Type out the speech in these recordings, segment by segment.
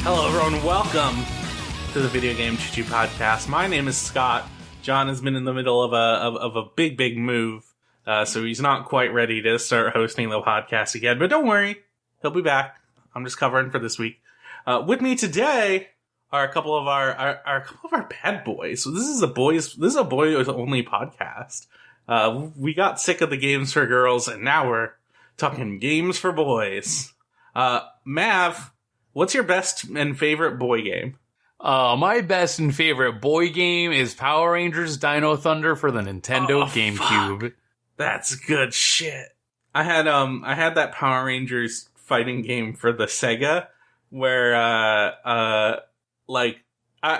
Hello, everyone. Welcome to the Video Game Choo-Choo Podcast. My name is Scott. John has been in the middle of a big move, so he's not quite ready to start hosting the podcast again. But don't worry, he'll be back. I'm just covering for this week. With me today are a couple of our bad boys. So this is a boys only podcast. We got sick of the games for girls, and now we're talking games for boys. Mav, what's your best and favorite boy game? My best and favorite boy game is Power Rangers Dino Thunder for the Nintendo GameCube. Fuck. That's good shit. I had that Power Rangers fighting game for the Sega where I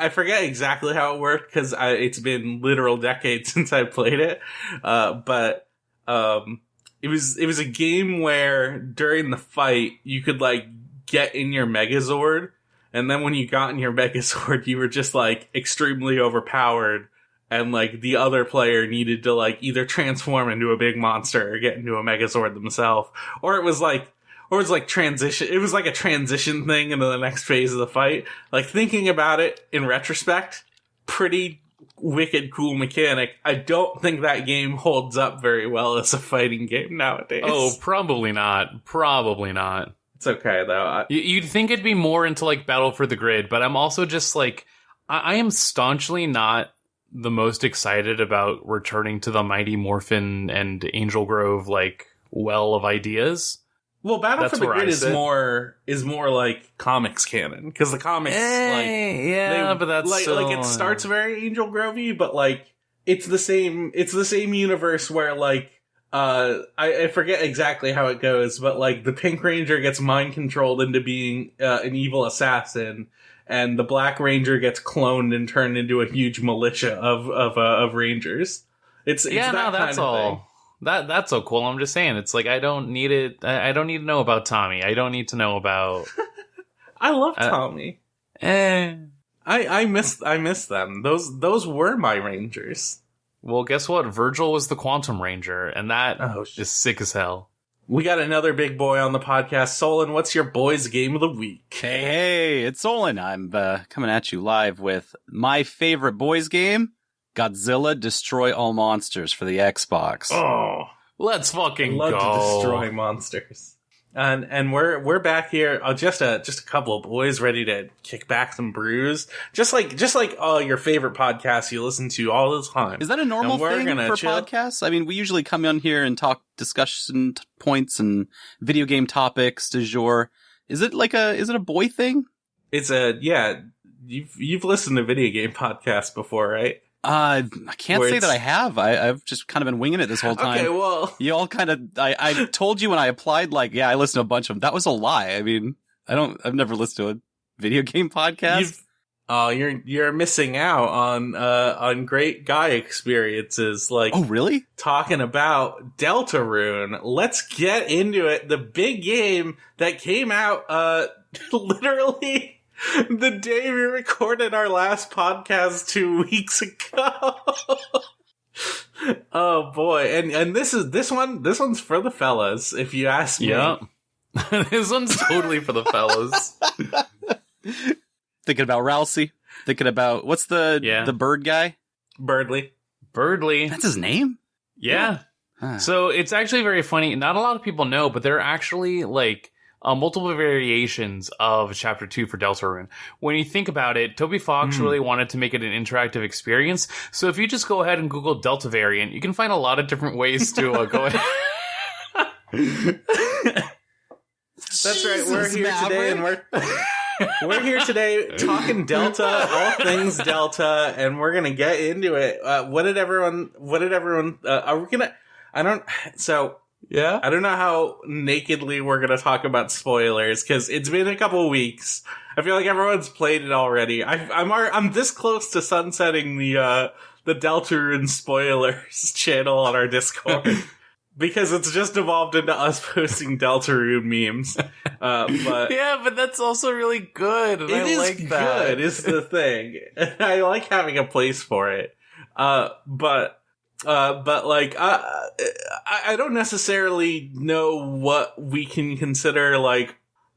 forget exactly how it worked because it's been literal decades since I played it. But it was a game where during the fight you could get in your Megazord, and then when you got in your Megazord you were just extremely overpowered, and the other player needed to either transform into a big monster or get into a Megazord themselves, or it was transition. It was a transition thing into the next phase of the fight. Thinking about it in retrospect, pretty wicked cool mechanic. I don't think that game holds up very well as a fighting game nowadays. Oh, probably not. Probably not. It's okay though. You'd think it'd be more into Battle for the Grid, but I'm also just I am staunchly not the most excited about returning to the Mighty Morphin and Angel Grove well of ideas. Well, Battle for the Grid is more comics canon, because the comics but that's still, it starts very Angel Grove-y, but it's the same universe where I forget exactly how it goes, but the Pink Ranger gets mind controlled into being an evil assassin, and the Black Ranger gets cloned and turned into a huge militia of Rangers. It's that kind of thing. That's so cool. I'm just saying, it's I don't need it. I don't need to know about Tommy. I don't need to know about. I love Tommy. I miss them. Those were my Rangers. Well, guess what? Virgil was the Quantum Ranger, and that is sick as hell. We got another big boy on the podcast. Solon, what's your boys' game of the week? Hey, it's Solon. I'm coming at you live with my favorite boys' game, Godzilla Destroy All Monsters for the Xbox. Oh, let's fucking love go. To destroy monsters. And we're back here, just a couple of boys ready to kick back some brews, just like your favorite podcasts you listen to all the time. Is that a normal thing for podcasts? I mean, we usually come on here and talk discussion points and video game topics du jour. Is it is it a boy thing? It's you've listened to video game podcasts before, right? I can't say that I have. I've just kind of been winging it this whole time. Okay, well, you all kind of. I told you when I applied, I listened to a bunch of them. That was a lie. I mean, I've never listened to a video game podcast. You're missing out on great guy experiences. Oh, really? Talking about Deltarune. Let's get into it. The big game that came out literally the day we recorded our last podcast 2 weeks ago. Oh boy. And this one's for the fellas, if you ask me. Yeah. This one's totally for the fellas. Thinking about Rousey. Thinking about what's the bird guy? Birdly. That's his name? Yeah. Huh. So it's actually very funny. Not a lot of people know, but there are actually multiple variations of Chapter 2 for Deltarune. When you think about it, Toby Fox really wanted to make it an interactive experience. So if you just go ahead and Google Delta variant, you can find a lot of different ways to go ahead. That's right. We're here today, and we're here today talking Delta, all things Delta, and we're gonna get into it. What did everyone? Are we gonna? Yeah. I don't know how nakedly we're going to talk about spoilers, because it's been a couple weeks. I feel like everyone's played it already. I'm this close to sunsetting the Deltarune spoilers channel on our Discord. Because it's just evolved into us posting Deltarune memes. But yeah, but that's also really good. And it is good, is the thing. And I like having a place for it. But I don't necessarily know what we can consider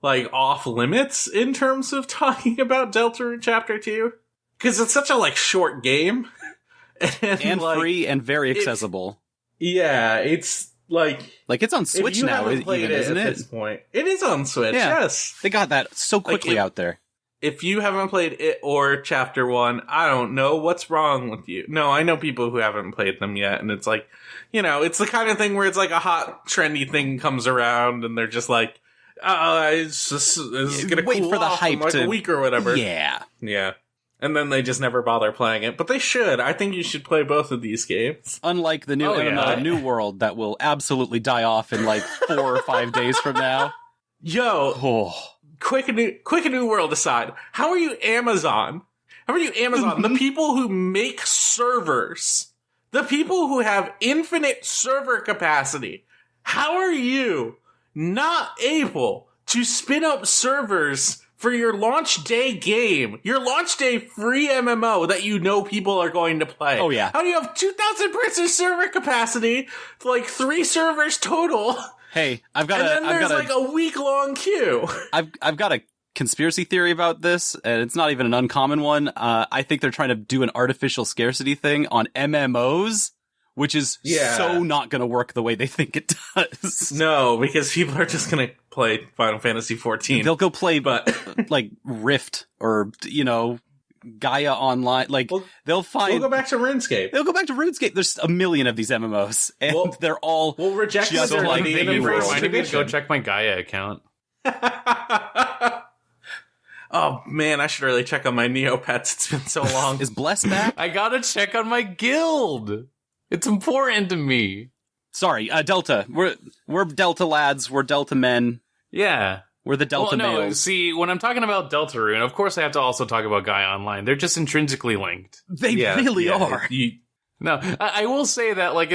like off limits in terms of talking about Deltarune Chapter 2 because it's such a like short game and like, free and very accessible. It's like it's on Switch now, isn't it? At this point, it is on Switch. Yeah. Yes, they got that so quickly out there. If you haven't played it or Chapter 1, I don't know what's wrong with you. No, I know people who haven't played them yet, and it's like, it's the kind of thing where it's like a hot, trendy thing comes around, and they're just like, it's gonna wait cool for the off hype in like a week or whatever. Yeah. And then they just never bother playing it, but they should. I think you should play both of these games. Unlike the new MMO, New World, that will absolutely die off in like 4 or 5 days from now. Yo, quick new world aside, how are you Amazon? The people who make servers, the people who have infinite server capacity. How are you not able to spin up servers for your launch day game, your launch day free MMO that people are going to play? Oh, yeah. How do you have 2,000 person server capacity, like 3 servers total? Hey, and then there's like a week-long queue. I've got a conspiracy theory about this, and it's not even an uncommon one. I think they're trying to do an artificial scarcity thing on MMOs, which is so not going to work the way they think it does. No, because people are just going to play Final Fantasy XIV. They'll go play, like, Rift or, Gaia Online. Like, they'll go back to RuneScape. There's a million of these MMOs, and they're all reject just like I need to go check my Gaia account. Oh, man, I should really check on my Neopets. It's been so long. Is Bless back? I gotta check on my guild. It's important to me. Sorry, Delta. We're Delta lads. We're Delta men. Yeah. We're the Delta males. See, when I'm talking about Deltarune, of course I have to also talk about Gaia Online. They're just intrinsically linked. They really are. No, I will say that, like,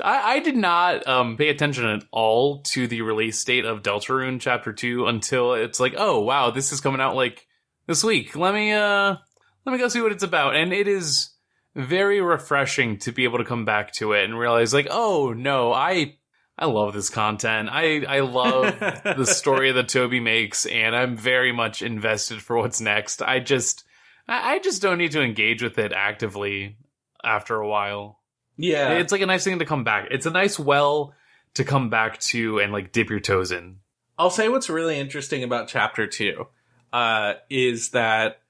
I did not pay attention at all to the release date of Deltarune Chapter 2 until it's like, oh, wow, this is coming out, like, this week. Let me go see what it's about. And it is very refreshing to be able to come back to it and realize, like, oh, no, I love this content. I love the story that Toby makes, and I'm very much invested for what's next. I just don't need to engage with it actively after a while. Yeah. It's like a nice thing to come back. It's a nice well to come back to and like dip your toes in. I'll say what's really interesting about Chapter 2 is that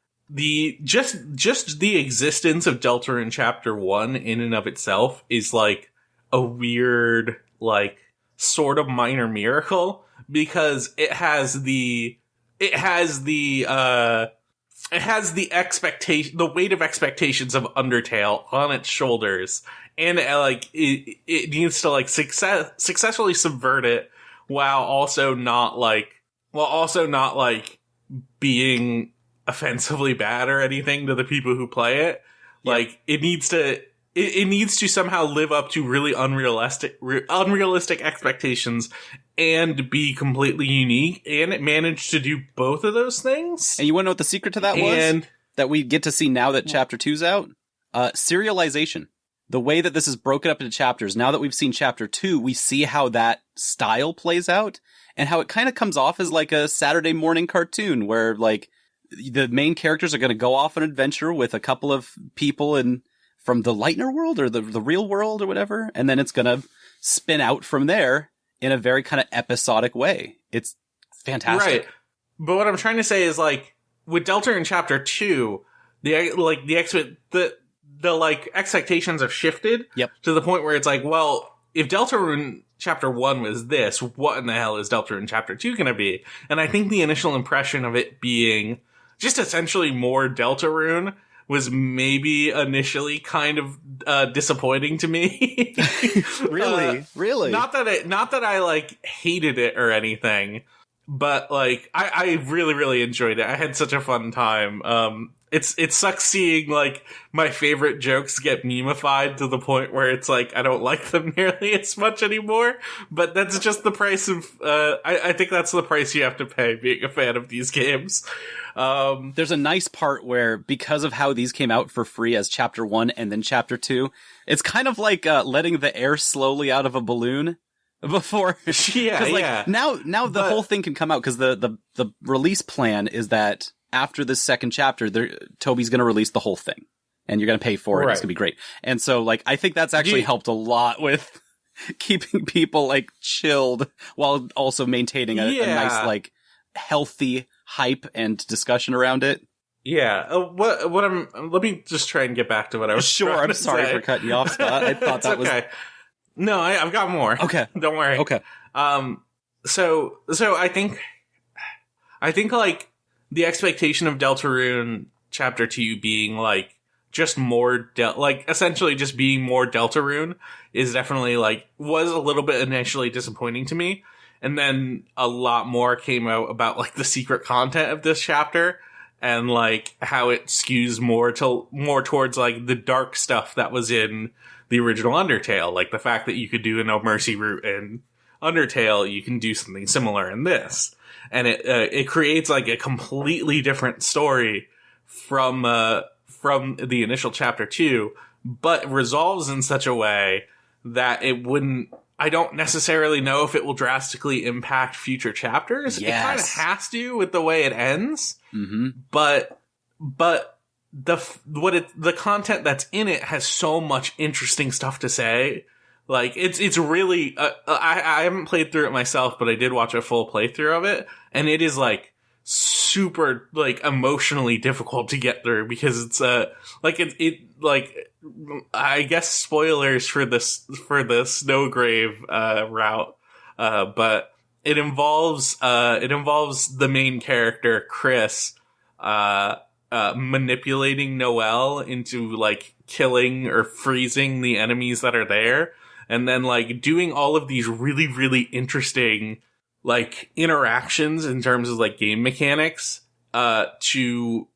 just the existence of Deltarune Chapter 1 in and of itself is like a weird, like, sort of minor miracle, because it has the expectation, the weight of expectations of Undertale on its shoulders, and it needs to like successfully subvert it while also not being offensively bad or anything to the people who play it. Yeah. Like, it needs to somehow live up to really unrealistic expectations and be completely unique. And it managed to do both of those things. And you want to know what the secret to that was? That we get to see now that Chapter 2's out? Serialization. The way that this is broken up into chapters. Now that we've seen Chapter 2, we see how that style plays out and how it kind of comes off as like a Saturday morning cartoon where, like, the main characters are going to go off on an adventure with a couple of people from the Lightner world or the real world or whatever, and then it's going to spin out from there in a very kind of episodic way. It's fantastic. Right. But what I'm trying to say is, like, with Deltarune Chapter 2, the expectations have shifted to the point where it's like, well, if Deltarune Chapter 1 was this, what in the hell is Deltarune Chapter 2 going to be? And I think the initial impression of it being just essentially more Deltarune was maybe initially kind of disappointing to me. Really? Not that I like hated it or anything, but like I really, really enjoyed it. I had such a fun time. It sucks seeing like my favorite jokes get memeified to the point where it's like I don't like them nearly as much anymore. But that's just the price of. I think that's the price you have to pay being a fan of these games. There's a nice part where, because of how these came out for free as Chapter 1 and then Chapter 2, it's kind of like letting the air slowly out of a balloon. before. Yeah. Now the whole thing can come out because the release plan is that after this second chapter, Toby's going to release the whole thing, and you're going to pay for it. Right. It's going to be great. And so, like, I think that's actually helped a lot with keeping people like chilled while also maintaining a nice, like, healthy hype and discussion around it. Yeah. Let me just try and get back to what I was sure. I'm sorry for cutting you off, Scott. I thought that was okay. No, I've got more. Okay. Don't worry. Okay. So I think like the expectation of Deltarune Chapter 2 being like just more essentially just being more Deltarune is definitely like was a little bit initially disappointing to me. And then a lot more came out about like the secret content of this chapter and like how it skews more towards like the dark stuff that was in the original Undertale, like the fact that you could do a No Mercy route in Undertale, you can do something similar in this. And it creates like a completely different story from the initial chapter 2, but resolves in such a way that it wouldn't. I don't necessarily know if it will drastically impact future chapters. Yes. It kind of has to with the way it ends. Mm-hmm. But the content that's in it has so much interesting stuff to say. Like it's really I haven't played through it myself, but I did watch a full playthrough of it, and it is like super like emotionally difficult to get through because it's I guess spoilers for the Snowgrave route, but it involves the main character Chris manipulating Noelle into like killing or freezing the enemies that are there, and then like doing all of these really, really interesting like interactions in terms of like game mechanics to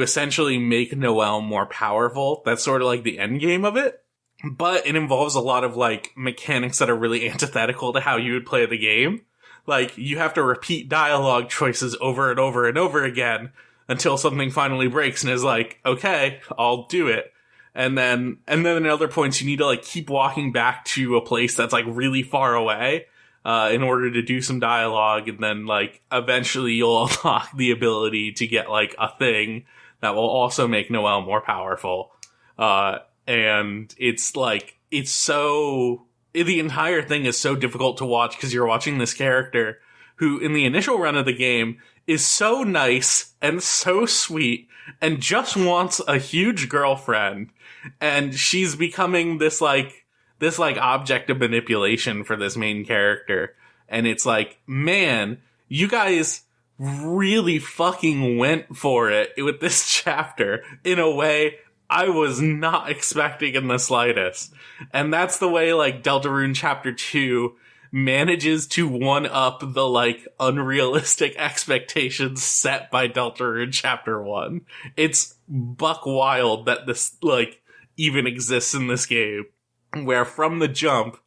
essentially make Noelle more powerful. That's sort of like the end game of it. But it involves a lot of like mechanics that are really antithetical to how you would play the game. Like you have to repeat dialogue choices over and over and over again until something finally breaks and is like, okay, I'll do it. And then at other points you need to like keep walking back to a place that's like really far away in order to do some dialogue, and then like eventually you'll unlock the ability to get like a thing that will also make Noelle more powerful. And it's like the entire thing is so difficult to watch because you're watching this character who in the initial run of the game is so nice and so sweet and just wants a huge girlfriend, and she's becoming this object of manipulation for this main character. And it's like, man, you guys really fucking went for it with this chapter in a way I was not expecting in the slightest. And that's the way like Deltarune Chapter 2 manages to one-up the like unrealistic expectations set by Deltarune Chapter 1. It's buck wild that this like even exists in this game, where from the jump,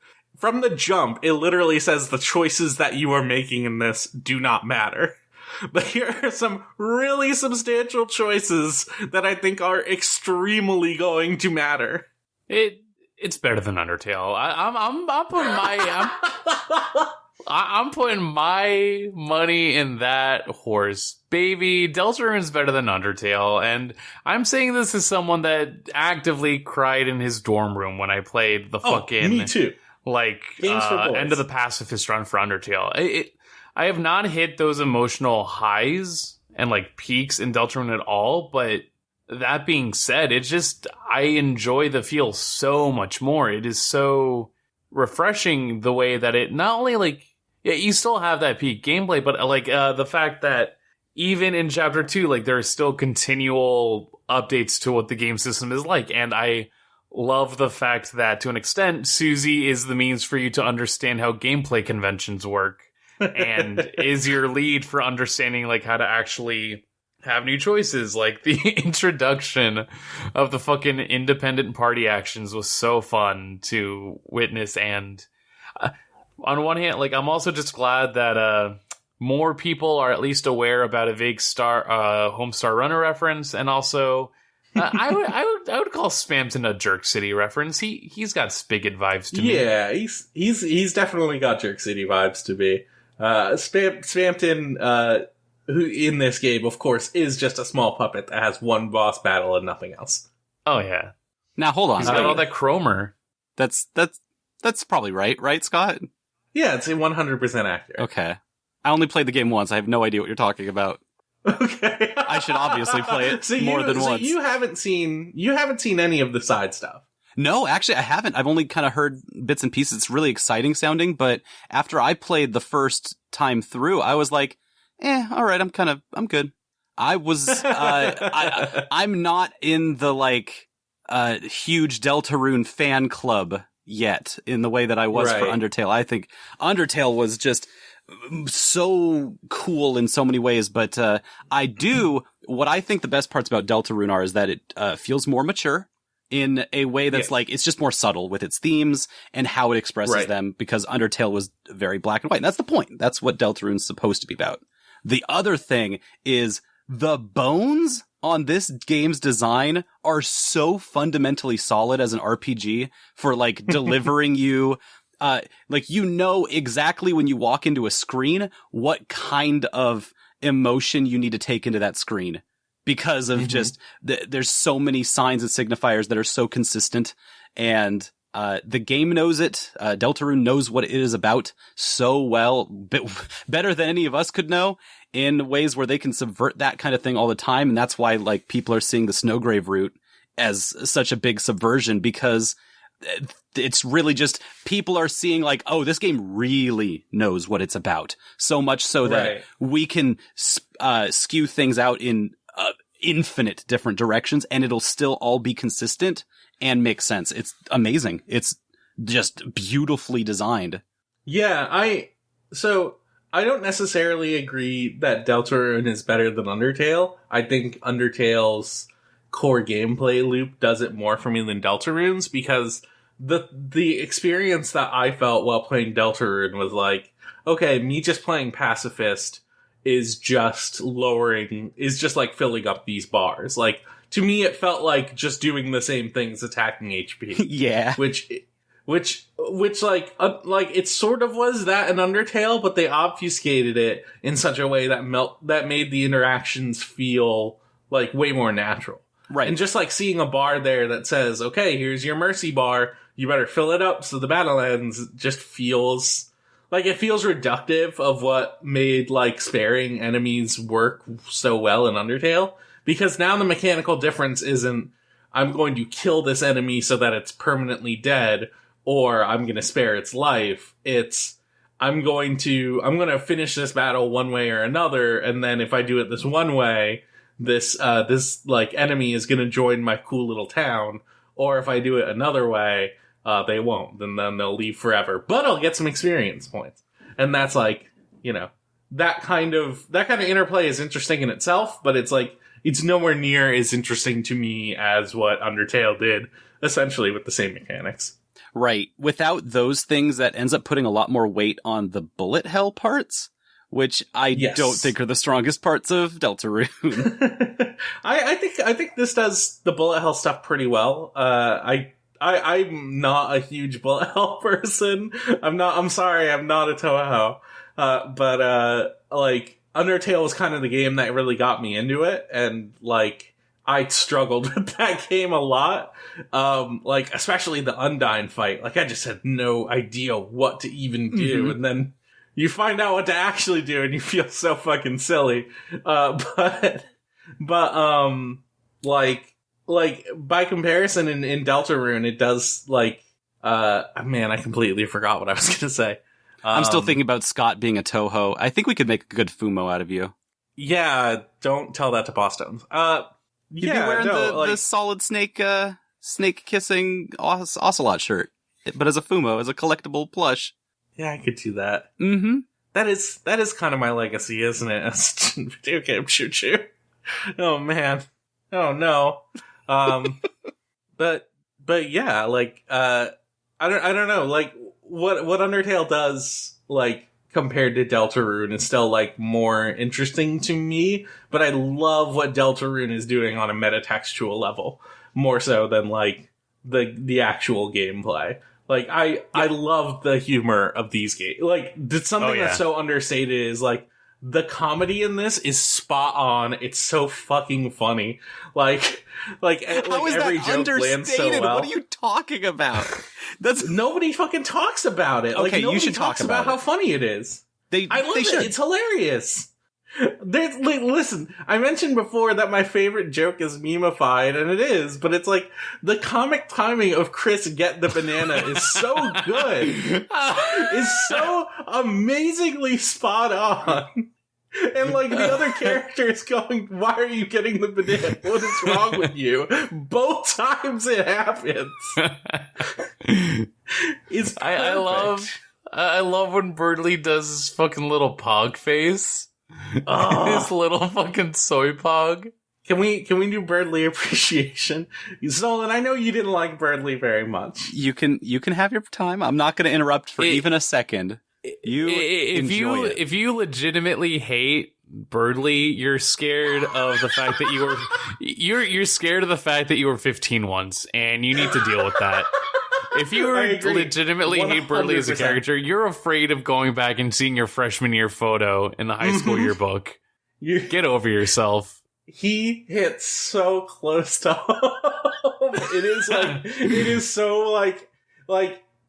it literally says the choices that you are making in this do not matter. But here are some really substantial choices that I think are extremely going to matter. It's better than Undertale. I'm putting my money in that horse. Baby, Deltarune's better than Undertale, and I'm saying this as someone that actively cried in his dorm room when I played the fucking me too. Like end of the pacifist run for Undertale. I have not hit those emotional highs and like peaks in Deltarune at all, but that being said, it's just I enjoy the feel so much more. It is so refreshing the way that it not only like you still have that peak gameplay, but like the fact that even in Chapter 2, like there are still continual updates to what the game system is like, and I love the fact that to an extent, Susie is the means for you to understand how gameplay conventions work, and is your lead for understanding like how to actually have new choices. Like the introduction of the fucking independent party actions was so fun to witness, and on one hand, like I'm also just glad that more people are at least aware about a vague Homestar Runner reference, and also I would call Spamton a Jerk City reference. He's got Spigot vibes to me. Yeah, he's definitely got Jerk City vibes to me. Spamton, who in this game, of course, is just a small puppet that has one boss battle and nothing else. Oh yeah. Now hold on. He's got all that chromer. That's probably right, Scott? Yeah, it's 100% accurate. Okay. I only played the game once. I have no idea what you're talking about. Okay. I should obviously play it more than once. You haven't seen any of the side stuff. No, actually, I haven't. I've only kind of heard bits and pieces. It's really exciting sounding, but after I played the first time through, I was like, all right, I'm good. I was, I'm not in the, huge Deltarune fan club yet in the way that I was for Undertale. I think Undertale was just so cool in so many ways, but what I think the best parts about Deltarune is that it feels more mature in a way that's it's just more subtle with its themes and how it expresses them, because Undertale was very black and white. And that's the point. That's what Deltarune's supposed to be about. The other thing is the bones on this game's design are so fundamentally solid as an RPG for delivering you exactly when you walk into a screen what kind of emotion you need to take into that screen, because of just there's so many signs and signifiers that are so consistent, and the game knows it. Deltarune knows what it is about so well, better than any of us could know, in ways where they can subvert that kind of thing all the time. And that's why people are seeing the Snowgrave route as such a big subversion, because it's really just people are seeing oh, this game really knows what it's about, so much so that we can skew things out in infinite different directions and it'll still all be consistent and make sense. It's amazing. It's just beautifully designed. Yeah, I don't necessarily agree that Deltarune is better than Undertale. I think Undertale's core gameplay loop does it more for me than Deltarune's, because the experience that I felt while playing Deltarune was okay, me just playing Pacifist is just filling up these bars. To me, it felt like just doing the same things, attacking HP. Yeah. Which it sort of was that in Undertale, but they obfuscated it in such a way that made the interactions feel way more natural. Right. And just seeing a bar there that says, okay, here's your mercy bar, you better fill it up so the battle ends, just feels it feels reductive of what made sparing enemies work so well in Undertale. Because now the mechanical difference isn't, I'm going to kill this enemy so that it's permanently dead, or I'm going to spare its life. It's, I'm going to finish this battle one way or another, and then if I do it this one way, this enemy is going to join my cool little town, or if I do it another way, they won't. Then they'll leave forever. But I'll get some experience points. And that's that kind of interplay is interesting in itself, but it's nowhere near as interesting to me as what Undertale did, essentially with the same mechanics. Right. Without those things, that ends up putting a lot more weight on the bullet hell parts, which I don't think are the strongest parts of Deltarune. I think this does the bullet hell stuff pretty well. I'm not a huge bullet hell person. I'm sorry, I'm not a Touhou. But Undertale was kind of the game that really got me into it, and I struggled with that game a lot. Especially the Undyne fight. I just had no idea what to even do, and then you find out what to actually do, and you feel so fucking silly. But by comparison, in Deltarune, it does man, I completely forgot what I was gonna say. I'm still thinking about Scott being a Touhou. I think we could make a good Fumo out of you. Yeah, don't tell that to Bosstones. You'd be wearing the solid snake kissing ocelot shirt, but as a Fumo, as a collectible plush. Yeah, I could do that. Mm-hmm. That is kind of my legacy, isn't it? As video game choo-choo. Oh man. Oh no. But yeah, I don't know, what Undertale does, compared to Deltarune is still like more interesting to me, but I love what Deltarune is doing on a metatextual level more so than like the actual gameplay. Like I love the humor of these games. Like something that's so understated is like the comedy in this is spot on. It's so fucking funny. Like how is every that joke lands so well. What are you talking about? That's nobody fucking talks about it. Okay, like, you should talk about how funny it is. I love it. It's hilarious. Listen, I mentioned before that my favorite joke is memeified, and it is, but it's like the comic timing of Chris get the banana is so good. It's so amazingly spot on. And like the other character is going, why are you getting the banana? What is wrong with you? Both times it happens. It's perfect. I love when Birdley does his fucking little pog face. His little fucking soy pog. Can we do Birdley appreciation? Zolan, I know you didn't like Birdley very much. You can have your time. I'm not going to interrupt for even a second. If you legitimately hate Birdley, you're scared of the fact that you're scared of the fact that you were 15 once, and you need to deal with that. If you legitimately 100%. Hate Birdley as a character, you're afraid of going back and seeing your freshman year photo in the high school yearbook. Get over yourself. He hits so close to home. It is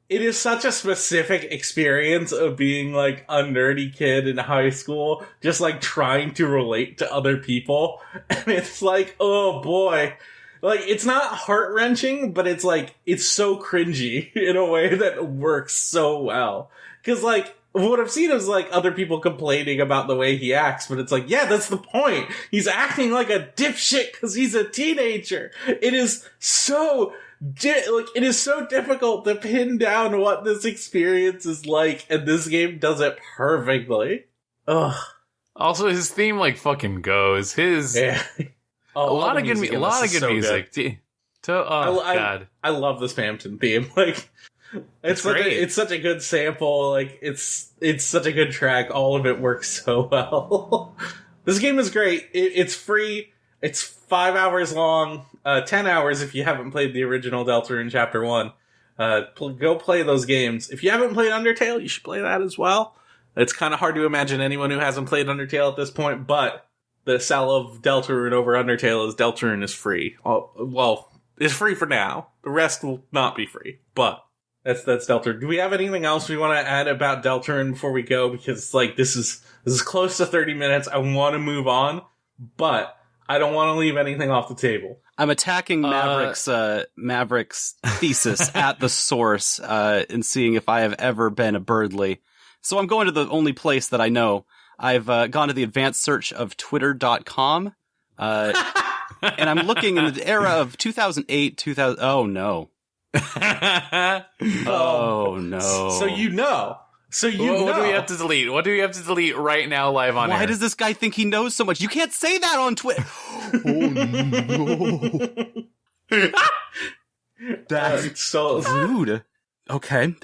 it is such a specific experience of being like a nerdy kid in high school, just like trying to relate to other people. And it's like, oh boy. Like, it's not heart-wrenching, but it's like, it's so cringy in a way that works so well. Cause like, what I've seen is like other people complaining about the way he acts, but it's like, yeah, that's the point. He's acting like a dipshit cause he's a teenager. It is so difficult to pin down what this experience is like, and this game does it perfectly. Ugh. Also, his theme like fucking goes. Yeah. A lot of good music. God. I love the Spamton theme. Like, it's such a good sample. Like, it's such a good track. All of it works so well. This game is great. It's free. It's 5 hours long. 10 hours if you haven't played the original Deltarune Chapter 1. Go play those games. If you haven't played Undertale, you should play that as well. It's kind of hard to imagine anyone who hasn't played Undertale at this point, but the sell of Deltarune over Undertale is Deltarune is free. Well, it's free for now. The rest will not be free, but that's Deltarune. Do we have anything else we want to add about Deltarune before we go? Because like this is close to 30 minutes. I want to move on, but I don't want to leave anything off the table. I'm attacking Maverick's thesis at the source and seeing if I have ever been a Birdley. So I'm going to the only place that I know. I've gone to the advanced search of twitter.com, and I'm looking in the era of 2008, 2000. Oh, no. Oh, no. So you know. What do we have to delete? What do we have to delete right now live on air? Why does this guy think he knows so much? You can't say that on Twitter. Oh, no. That's so rude. Okay.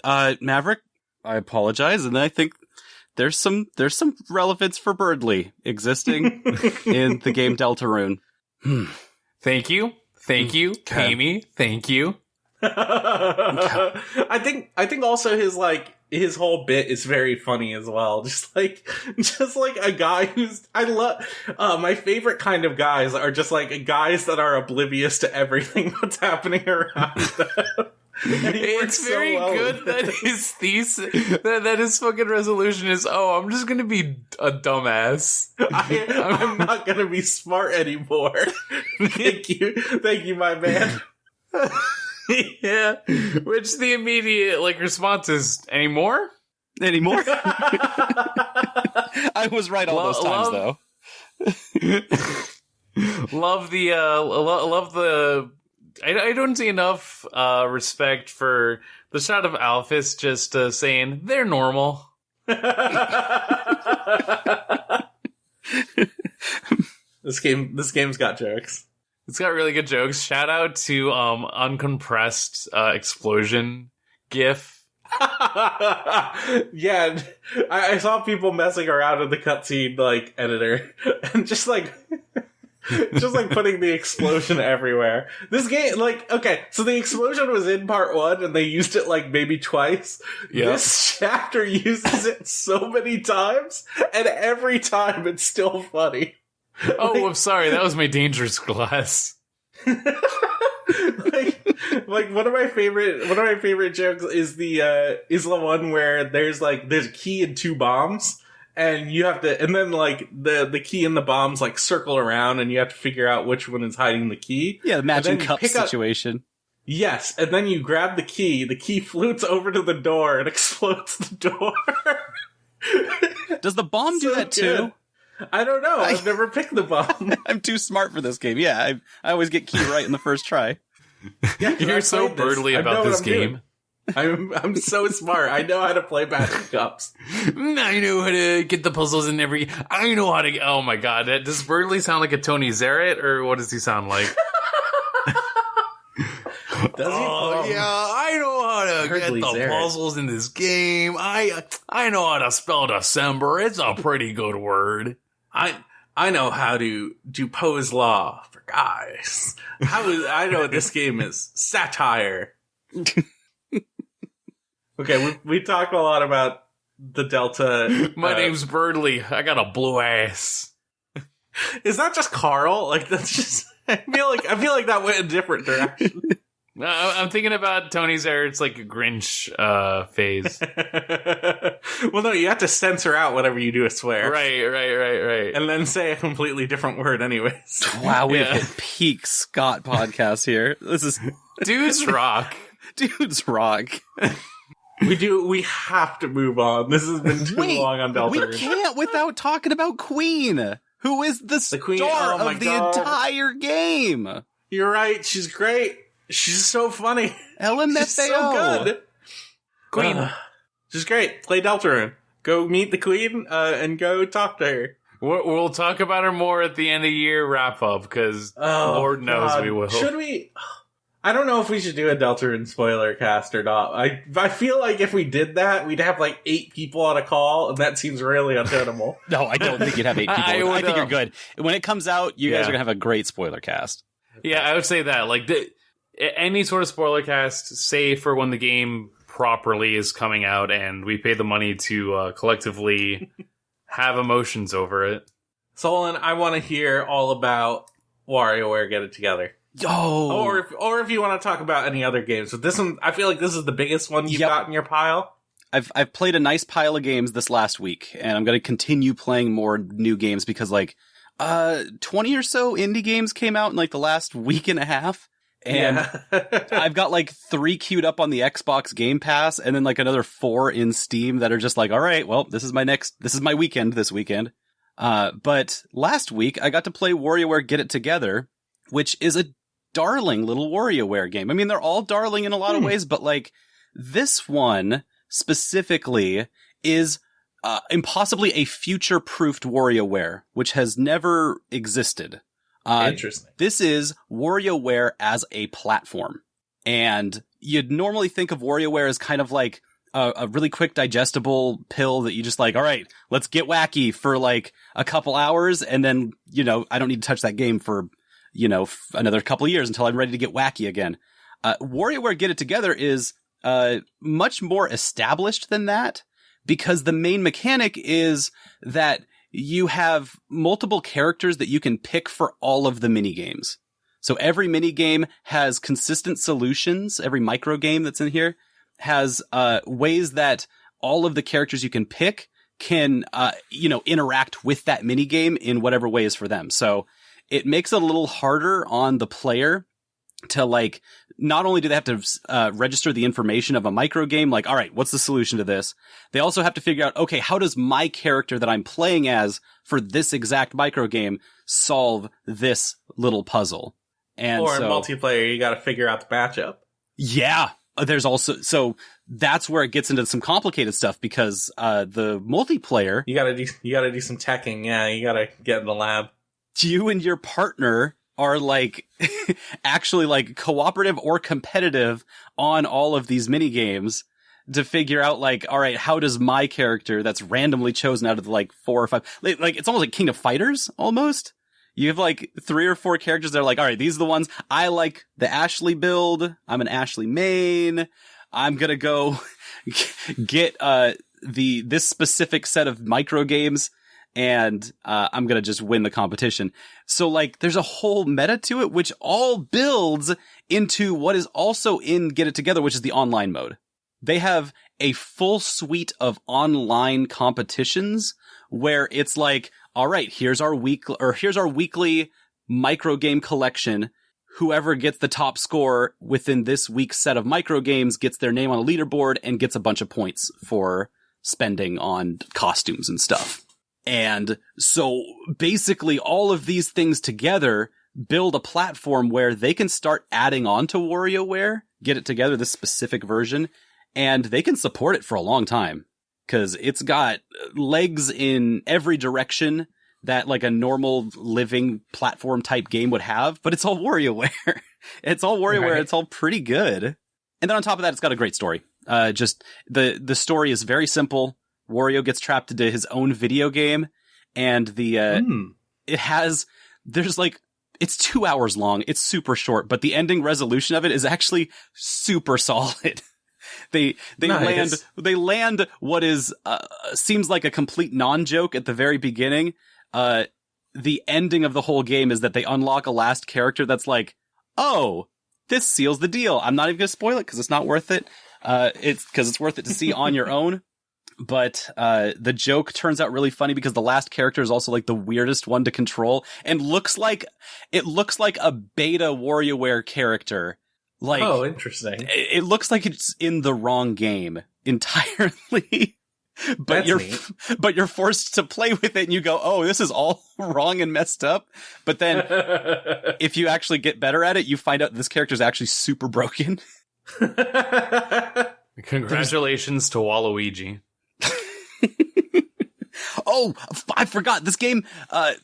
Maverick, I apologize, and I think there's some relevance for Birdley existing in the game Deltarune. Thank you, Amy. Thank you. I think also his whole bit is very funny as well. Just like a guy who's I love. My favorite kind of guys are just like guys that are oblivious to everything that's happening around them. It's very good that his thesis, that his fucking resolution is, I'm just gonna be a dumbass. I'm not gonna be smart anymore. Thank you, my man. Yeah, which the immediate response is, anymore? I was right all those times though. Love the. I don't see enough respect for the shot of Alphys just saying they're normal. This game's got jokes. It's got really good jokes. Shout out to uncompressed explosion GIF Yeah, I saw people messing around in the cutscene like editor and just like putting the explosion everywhere. This game, like, okay, so the explosion was in part 1 and they used it like maybe twice. Yep. This chapter uses it so many times, and every time it's still funny. Oh, I'm sorry, that was my dangerous glass. like one of my favorite jokes is the one where there's a key and 2 bombs, and you have to, and then like the key and the bombs like circle around, and you have to figure out which one is hiding the key. Yeah, the matching cup situation. Yes, and then you grab the key floats over to the door and explodes the door. Does the bomb do that too? Good. I don't know. I've never picked the bomb. I'm too smart for this game. Yeah, I always get key right in the first try. Yeah, you're so Birdly about this game. I'm so smart. I know how to play Magic Cups. I know how to get the puzzles in every. I know how to. Oh my god, does Birdly sound like a Tony Zarrett, or what does he sound like? Does he? Oh yeah, I know how to get the puzzles in this game. I know how to spell December. It's a pretty good word. I know how to do Poe's Law for guys. I know this game is satire. Okay, we talked a lot about the Delta. My name's Birdly. I got a blue ass. Is that just Carl? Like that's just. I feel like that went a different direction. I'm thinking about Tony Zarrett's like Grinch phase. Well, no, you have to censor out whatever you do a swear. Right. And then say a completely different word anyways. Wow, we hit peak Scott podcast here. This is Dudes Rock. Dudes Rock. We have to move on. This has been too long on Deltarune. We can't without talking about Queen, who is the star of the entire game. You're right. She's great. She's so funny. LMFAO. She's so good. Queen. She's great. Play Deltarune. Go meet the Queen and go talk to her. We'll talk about her more at the end of year wrap up, because Lord knows we will. Should we? I don't know if we should do a Deltarune spoiler cast or not. I feel like if we did that, we'd have like 8 people on a call, and that seems really untenable. No, I don't think you'd have 8 people. I think you're good. When it comes out, you guys are going to have a great spoiler cast. Yeah, I would say that. Like, any sort of spoiler cast, say for when the game properly is coming out and we pay the money to collectively have emotions over it. Solon, I want to hear all about WarioWare Get It Together. Oh, or if you want to talk about any other games, but this one, I feel like this is the biggest one you've got in your pile. I've played a nice pile of games this last week, and I'm going to continue playing more new games because like 20 or so indie games came out in like the last week and a half. And I've got like 3 queued up on the Xbox Game Pass, and then like another 4 in Steam that are just like, all right, well, this is my weekend this weekend. But last week I got to play WarioWare Get It Together, which is a darling little WarioWare game. I mean, they're all darling in a lot of ways, but like this one specifically is impossibly a future-proofed WarioWare, which has never existed. Interesting. This is WarioWare as a platform. And you'd normally think of WarioWare as kind of like a really quick digestible pill that you just like, all right, let's get wacky for like a couple hours. And then, I don't need to touch that game for, another couple of years until I'm ready to get wacky again. WarioWare Get It Together is much more established than that, because the main mechanic is that you have multiple characters that you can pick for all of the minigames. So every minigame has consistent solutions. Every micro game that's in here has ways that all of the characters you can pick can, interact with that minigame in whatever way is for them. So it makes it a little harder on the player to like, not only do they have to register the information of a micro game, like, all right, what's the solution to this? They also have to figure out, okay, how does my character that I'm playing as for this exact micro game solve this little puzzle? And in multiplayer, you got to figure out the matchup. Yeah. There's also, so that's where it gets into some complicated stuff, because the multiplayer, you gotta do some teching. Yeah, you gotta get in the lab. You and your partner are like actually like cooperative or competitive on all of these mini games to figure out, like, all right, how does my character that's randomly chosen out of the, like 4 or 5, like it's almost like King of Fighters almost. You have like 3 or 4 characters that are like, all right, these are the ones I like. The Ashley build. I'm an Ashley main. I'm gonna go get this specific set of micro games, and I'm gonna just win the competition. So like, there's a whole meta to it, which all builds into what is also in Get It Together, which is the online mode. They have a full suite of online competitions where it's like, all right, here's our weekly micro game collection. Whoever gets the top score within this week's set of micro games gets their name on a leaderboard and gets a bunch of points for spending on costumes and stuff. And so basically all of these things together build a platform where they can start adding on to WarioWare, Get It Together, this specific version, and they can support it for a long time. Because it's got legs in every direction that like a normal living platform type game would have, but it's all WarioWare. It's all WarioWare. Right. It's all pretty good. And then on top of that, it's got a great story. Just the story is very simple. Wario gets trapped into his own video game, and it's 2 hours long. It's super short, but the ending resolution of it is actually super solid. They land what is seems like a complete non-joke at the very beginning. The ending of the whole game is that they unlock a last character that's like, oh, this seals the deal. I'm not even gonna spoil it because it's not worth it. It's worth it to see on your own. But the joke turns out really funny because the last character is also like the weirdest one to control and looks like a beta WarioWare character. Like, oh, interesting. It looks like it's in the wrong game entirely. But you're forced to play with it and you go, oh, this is all wrong and messed up. But then if you actually get better at it, you find out this character is actually super broken. Congratulations to Waluigi. Oh, I forgot this game.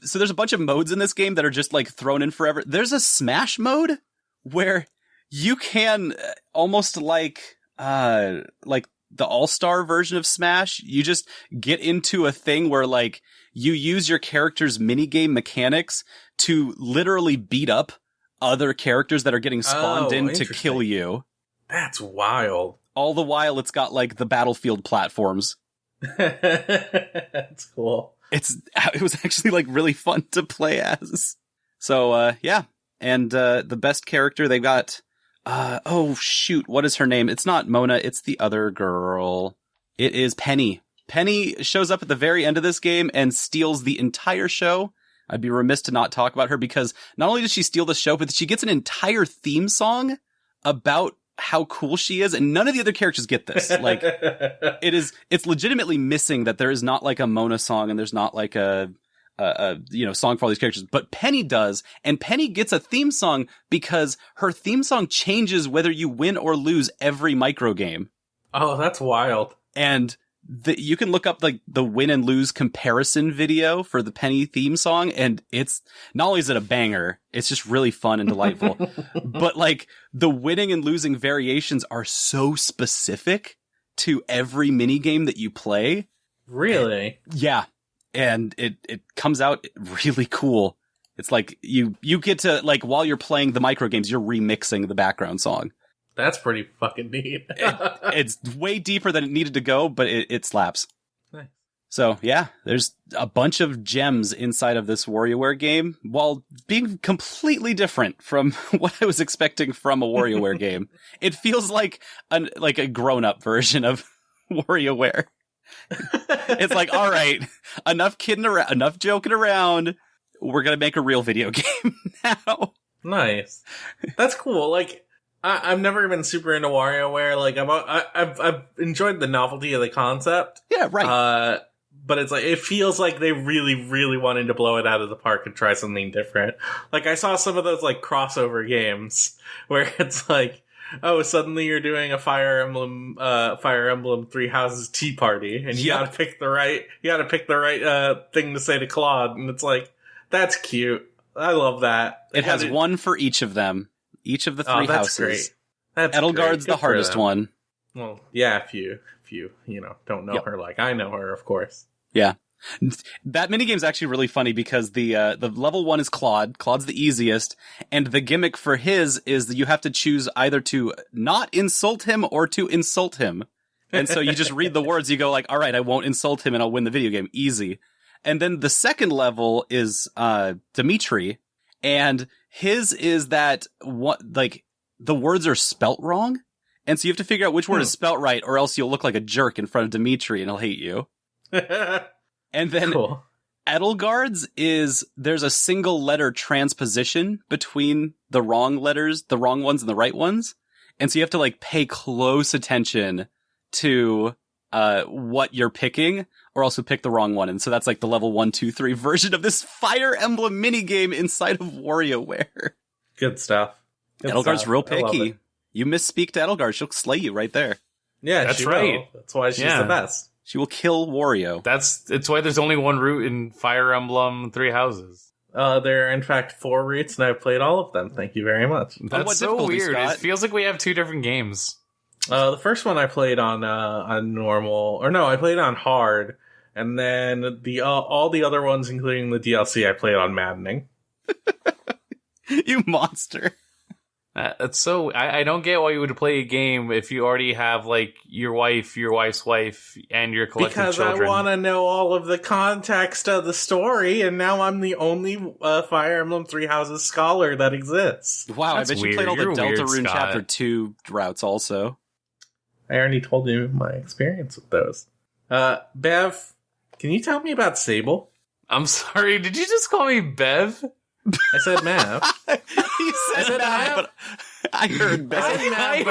So there's a bunch of modes in this game that are just like thrown in forever. There's a Smash mode where you can almost like the All-Star version of Smash. You just get into a thing where like you use your character's minigame mechanics to literally beat up other characters that are getting spawned in to kill you. That's wild. All the while it's got like the Battlefield platforms. That's cool. It was actually like really fun to play as. So yeah. And the best character they got, oh shoot, what is her name? It's not Mona, it's the other girl. It is Penny. Penny shows up at the very end of this game and steals the entire show. I'd be remiss to not talk about her because not only does she steal the show, but she gets an entire theme song about how cool she is, and none of the other characters get this. Like, it's legitimately missing that there is not like a Mona song and there's not like a song for all these characters, but Penny does, and Penny gets a theme song because her theme song changes whether you win or lose every micro game. Oh, that's wild. And you can look up like the win and lose comparison video for the Penny theme song, and it's not only is it a banger, it's just really fun and delightful, but like the winning and losing variations are so specific to every mini game that you play. Really? Yeah. And it comes out really cool. It's like you get to, like, while you're playing the micro games, you're remixing the background song. That's pretty fucking neat. It's way deeper than it needed to go, but it slaps. Nice. So yeah, there's a bunch of gems inside of this WarioWare game, while being completely different from what I was expecting from a WarioWare game. It feels like a grown-up version of WarioWare. It's like, all right, enough kidding around, enough joking around. We're gonna make a real video game now. Nice. That's cool. Like, I've never been super into WarioWare. Like, I've enjoyed the novelty of the concept. Yeah, right. But it's like, it feels like they really, really wanted to blow it out of the park and try something different. Like, I saw some of those like crossover games where it's like, oh, suddenly you're doing a Fire Emblem Three Houses tea party, and you gotta pick the right thing to say to Claude, and it's like, that's cute. I love that. It has one for each of them. Each of the three houses. Great. That's Edelgard's great. the hardest one. Well, yeah, if you don't know her like I know her, of course. Yeah. That minigame's actually really funny because the level 1 is Claude. Claude's the easiest, and the gimmick for his is that you have to choose either to not insult him or to insult him. And so you just read the words, you go like, all right, I won't insult him and I'll win the video game. Easy. And then the second level is Dimitri, and his is that the words are spelt wrong, and so you have to figure out which word is spelt right, or else you'll look like a jerk in front of Dimitri and he'll hate you. And then cool. Edelgard's there's a single letter transposition between the wrong letters, the wrong ones and the right ones. And so you have to pay close attention to what you're picking, or else you'll pick the wrong one. And so that's the level 1, 2, 3 version of this Fire Emblem minigame inside of WarioWare. Good stuff. Edelgard's real picky. You misspeak to Edelgard, she'll slay you right there. Yeah, that's she right. Will. That's why she's the best. She will kill Wario. It's why there's only one route in Fire Emblem Three Houses. There are in fact 4 routes, and I've played all of them. Thank you very much. That's so weird. Scott? It feels like we have 2 different games. The first one I played on normal, or no, I played on hard, and then all the other ones, including the DLC, I played on maddening. You monster. That's so. I don't get why you would play a game if you already have your wife, your wife's wife, and your collective children. Because I want to know all of the context of the story, and now I'm the only Fire Emblem Three Houses scholar that exists. Wow, That's I bet weird. you played all You're the Deltarune weird, Chapter 2 routes also. I already told you my experience with those. Bev, can you tell me about Sable? I'm sorry, did you just call me Bev? I said Mav. He said Mav, but I heard Bev. I said Mav,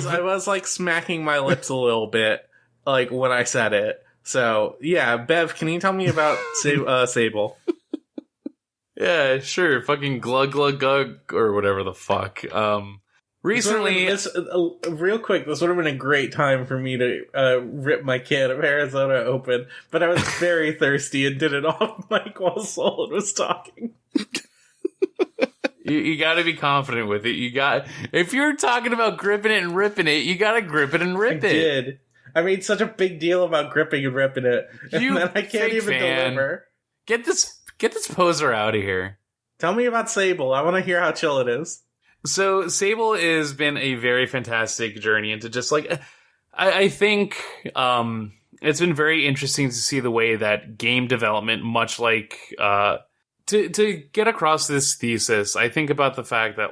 but I was smacking my lips a little bit, when I said it. So yeah, Bev, can you tell me about Sable? Yeah, sure. Fucking glug glug glug or whatever the fuck. Recently, real quick, this would have been a great time for me to rip my can of Arizona open, but I was very thirsty and did it off mic while Solid was talking. You got to be confident with it. If you're talking about gripping it and ripping it, you got to grip it and rip it. I did. I made such a big deal about gripping and ripping it, and then I can't even deliver. Get this poser out of here. Tell me about Sable. I want to hear how chill it is. So Sable has been a very fantastic journey into just I think it's been very interesting to see the way that game development, much like to get across this thesis, I think about the fact that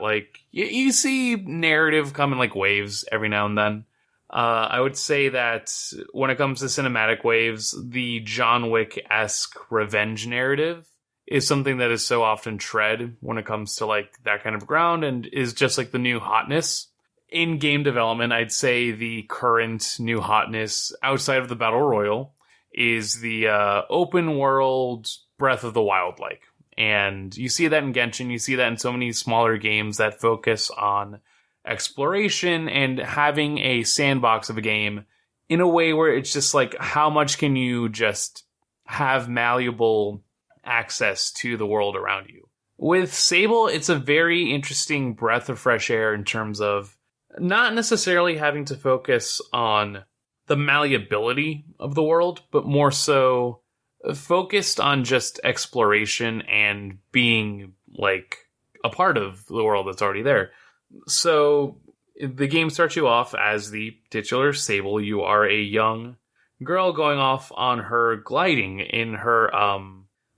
you see narrative come in waves every now and then. I would say that when it comes to cinematic waves, the John Wick-esque revenge narrative is something that is so often tread when it comes to that kind of ground, and is just the new hotness in game development. I'd say the current new hotness outside of the battle royal is the open world Breath of the Wild and you see that in Genshin, you see that in so many smaller games that focus on exploration and having a sandbox of a game in a way where it's just how much can you just have malleable access to the world around you. With Sable, it's a very interesting breath of fresh air in terms of not necessarily having to focus on the malleability of the world, but more so focused on just exploration and being a part of the world that's already there. So the game starts you off as the titular Sable. You are a young girl going off on her gliding in her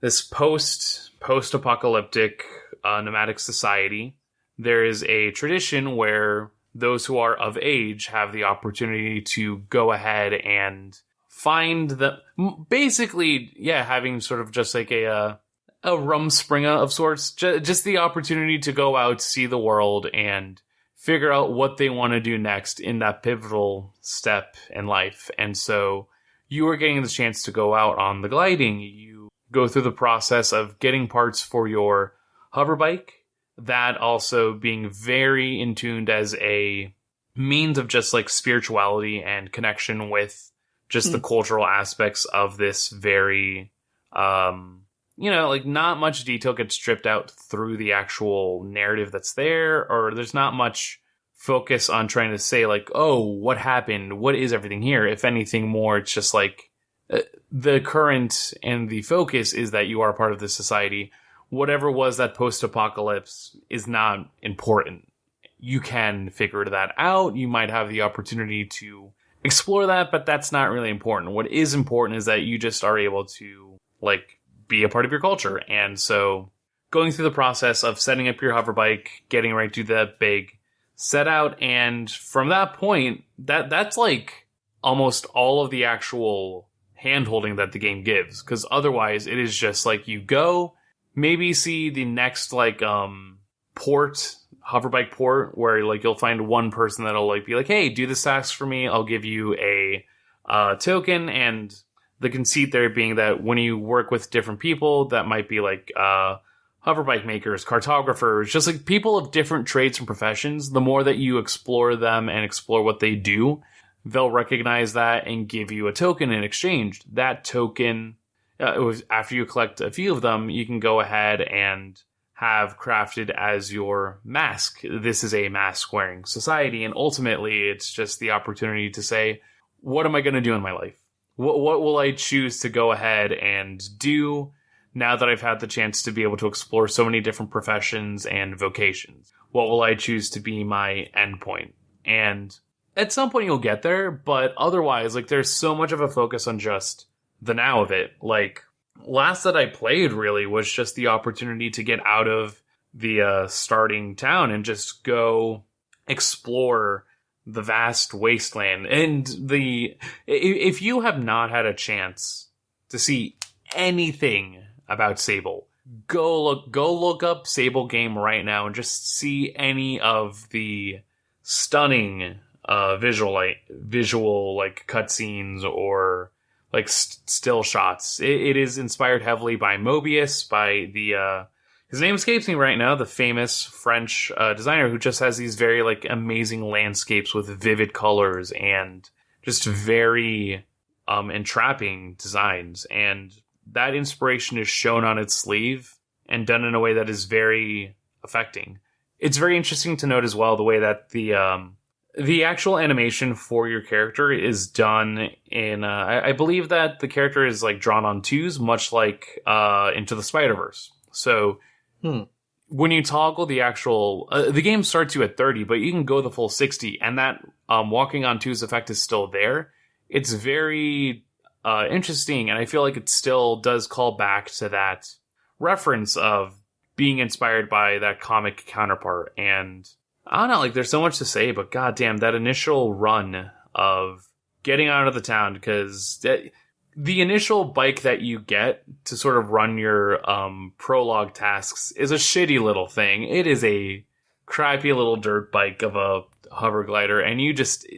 this post-apocalyptic nomadic society. There is a tradition where those who are of age have the opportunity to go ahead and find having sort of just a Rumspringa of sorts, just the opportunity to go out, see the world, and figure out what they want to do next in that pivotal step in life. And so you are getting the chance to go out on the gliding. You go through the process of getting parts for your hover bike, that also being very in tuned as a means of just spirituality and connection with just the cultural aspects of this very, not much detail gets stripped out through the actual narrative that's there, or there's not much focus on trying to say like, oh, what happened? What is everything here? If anything more, it's just like the current and the focus is that you are part of this society. Whatever was that post-apocalypse is not important. You can figure that out. You might have the opportunity to explore that, but that's not really important. What is important is that you just are able to like be a part of your culture. And so going through the process of setting up your hover bike, getting ready to do that big set out, and from that point, that's like almost all of the actual hand-holding that the game gives. Because otherwise, it is just like you go, maybe see the next like port, hover bike port, where like you'll find one person that'll like be like, hey, do this task for me. I'll give you a token. And the conceit there being that when you work with different people, that might be like hover bike makers, cartographers, just like people of different trades and professions. The more that you explore them and explore what they do, they'll recognize that and give you a token in exchange. That token, after you collect a few of them, you can go ahead and have crafted as your mask. This is a mask-wearing society, and ultimately it's just the opportunity to say, what am I going to do in my life? What will I choose to go ahead and do now that I've had the chance to be able to explore so many different professions and vocations? What will I choose to be my endpoint? And at some point you'll get there, but otherwise, like, there's so much of a focus on just the now of it. Like, last that I played really was just the opportunity to get out of the starting town and just go explore the vast wasteland. And if you have not had a chance to see anything about Sable, go look up Sable game right now and just see any of the stunning visual like cutscenes or like still shots. It is inspired heavily by Mobius, by the his name escapes me right now, the famous French designer who just has these very like amazing landscapes with vivid colors and just very entrapping designs. And that inspiration is shown on its sleeve and done in a way that is very affecting. It's very interesting to note as well the way that the actual animation for your character is done in, I believe that the character is like drawn on twos, much like Into the Spider-Verse. So when you toggle the actual, the game starts you at 30, but you can go the full 60, and that walking on twos effect is still there. It's very interesting, and I feel like it still does call back to that reference of being inspired by that comic counterpart. And I don't know, like, there's so much to say, but goddamn, that initial run of getting out of the town, because the initial bike that you get to sort of run your prologue tasks is a shitty little thing. It is a crappy little dirt bike of a hover glider, and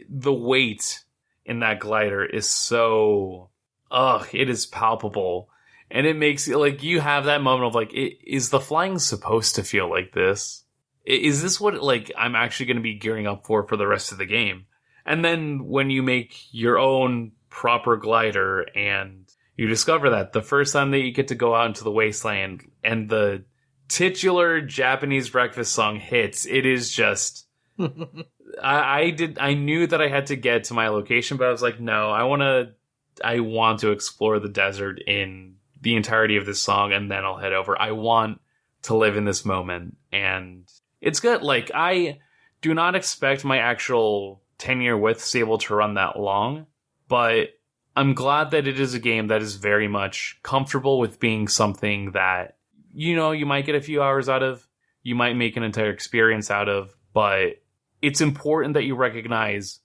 the weight in that glider is so, it is palpable. And it makes it like you have that moment of like, is the flying supposed to feel like this? Is this what like I'm actually going to be gearing up for the rest of the game? And then when you make your own proper glider and you discover that the first time that you get to go out into the wasteland and the titular Japanese breakfast song hits, it is just I knew that I had to get to my location, but I was like, no, I want to explore the desert in the entirety of this song, and then I'll head over. I want to live in this moment, and it's good. Like, I do not expect my actual tenure with Sable to run that long, but I'm glad that it is a game that is very much comfortable with being something that, you know, you might get a few hours out of, you might make an entire experience out of, but it's important that you recognize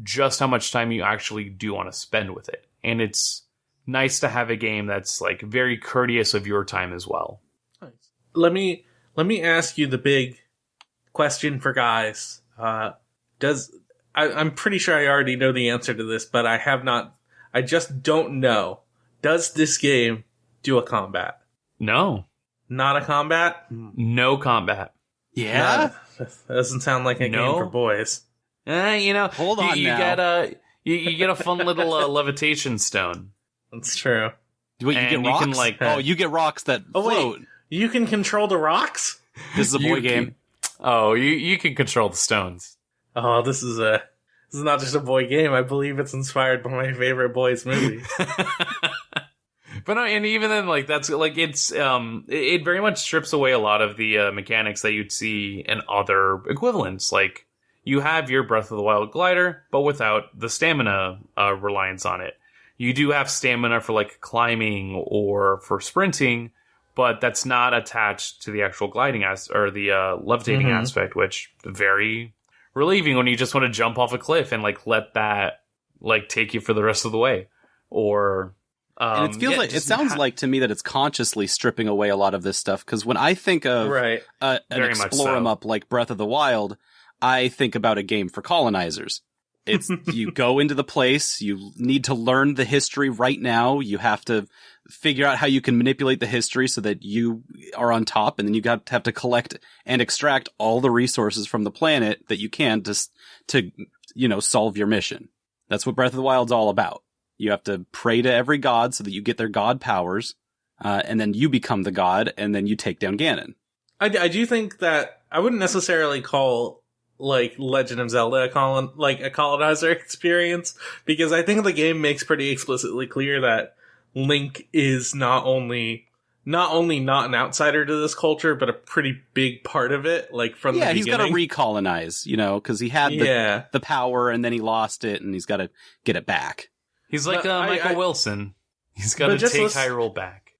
just how much time you actually do want to spend with it. And it's nice to have a game that's like very courteous of your time as well. Let me ask you the big question for guys. I'm pretty sure I already know the answer to this, but I just don't know. Does this game do a combat? No. Not a combat? No combat. Yeah? That doesn't sound like a game for boys. Hold on you now. You get a fun little levitation stone. That's true. Wait, you get rocks? You get rocks that float. Wait, you can control the rocks? This is a boy game. You can control the stones. Oh, this is not just a boy game. I believe it's inspired by my favorite boys movie. But no, and even then, like, that's like it very much strips away a lot of the mechanics that you'd see in other equivalents. Like, you have your Breath of the Wild glider, but without the stamina reliance on it. You do have stamina for like climbing or for sprinting, but that's not attached to the actual gliding or the levitating aspect, which very relieving when you just want to jump off a cliff and like let that like take you for the rest of the way. Or and it feels it sounds like to me that it's consciously stripping away a lot of this stuff, because when I think of an explore 'em up like Breath of the Wild, I think about a game for colonizers. It's you go into the place, you need to learn the history right now, you have to figure out how you can manipulate the history so that you are on top, and then you have to collect and extract all the resources from the planet that you can to solve your mission. That's what Breath of the Wild's all about. You have to pray to every god so that you get their god powers, and then you become the god, and then you take down Ganon. I do think that I wouldn't necessarily call like Legend of Zelda a colonizer experience, because I think the game makes pretty explicitly clear that Link is not only not an outsider to this culture, but a pretty big part of it, like from the beginning. Yeah, he's got to recolonize, because he had the power and then he lost it and he's got to get it back. He's like Michael Wilson. He's got to take Hyrule back.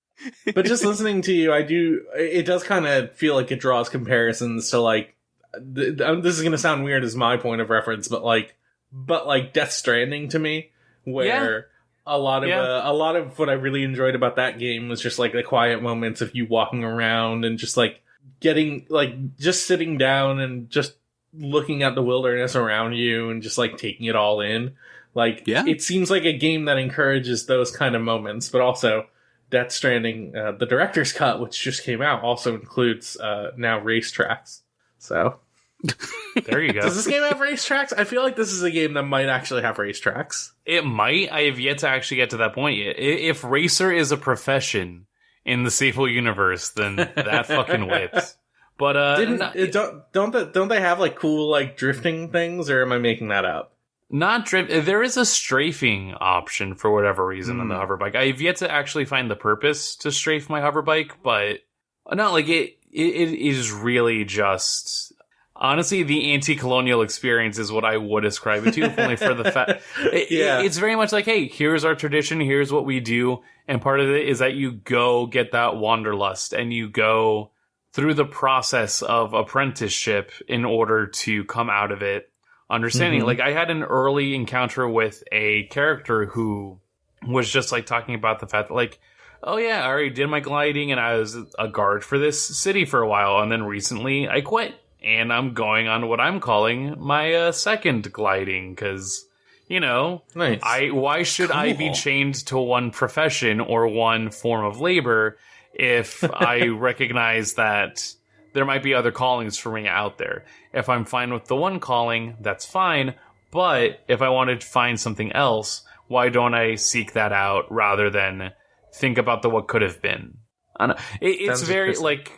But just listening to you, it does kind of feel like it draws comparisons to like, this is going to sound weird as my point of reference, but Death Stranding to me, where a lot of what I really enjoyed about that game was just like the quiet moments of you walking around and just like just sitting down and just looking at the wilderness around you and just like taking it all in. It seems like a game that encourages those kind of moments, but also Death Stranding, the director's cut, which just came out, also includes now racetracks. So there you go. Does this game have racetracks? I feel like this is a game that might actually have racetracks. It might. I have yet to actually get to that point yet. If racer is a profession in the Sable universe, then that fucking whips. But don't they have like cool like drifting things, or am I making that up? Not drift. There is a strafing option for whatever reason on the hoverbike. I have yet to actually find the purpose to strafe my hoverbike, but not like it. It is really just, honestly, the anti-colonial experience is what I would ascribe it to, if only for the fact it's very much like, hey, here's our tradition, here's what we do, and part of it is that you go get that wanderlust and you go through the process of apprenticeship in order to come out of it understanding. Like, I had an early encounter with a character who was just like talking about the fact that like, oh yeah, I already did my gliding and I was a guard for this city for a while, and then recently I quit and I'm going on what I'm calling my second gliding, because nice. Why should I be chained to one profession or one form of labor if I recognize that there might be other callings for me out there? If I'm fine with the one calling, that's fine, but if I wanted to find something else, why don't I seek that out rather than think about what could have been? It's very like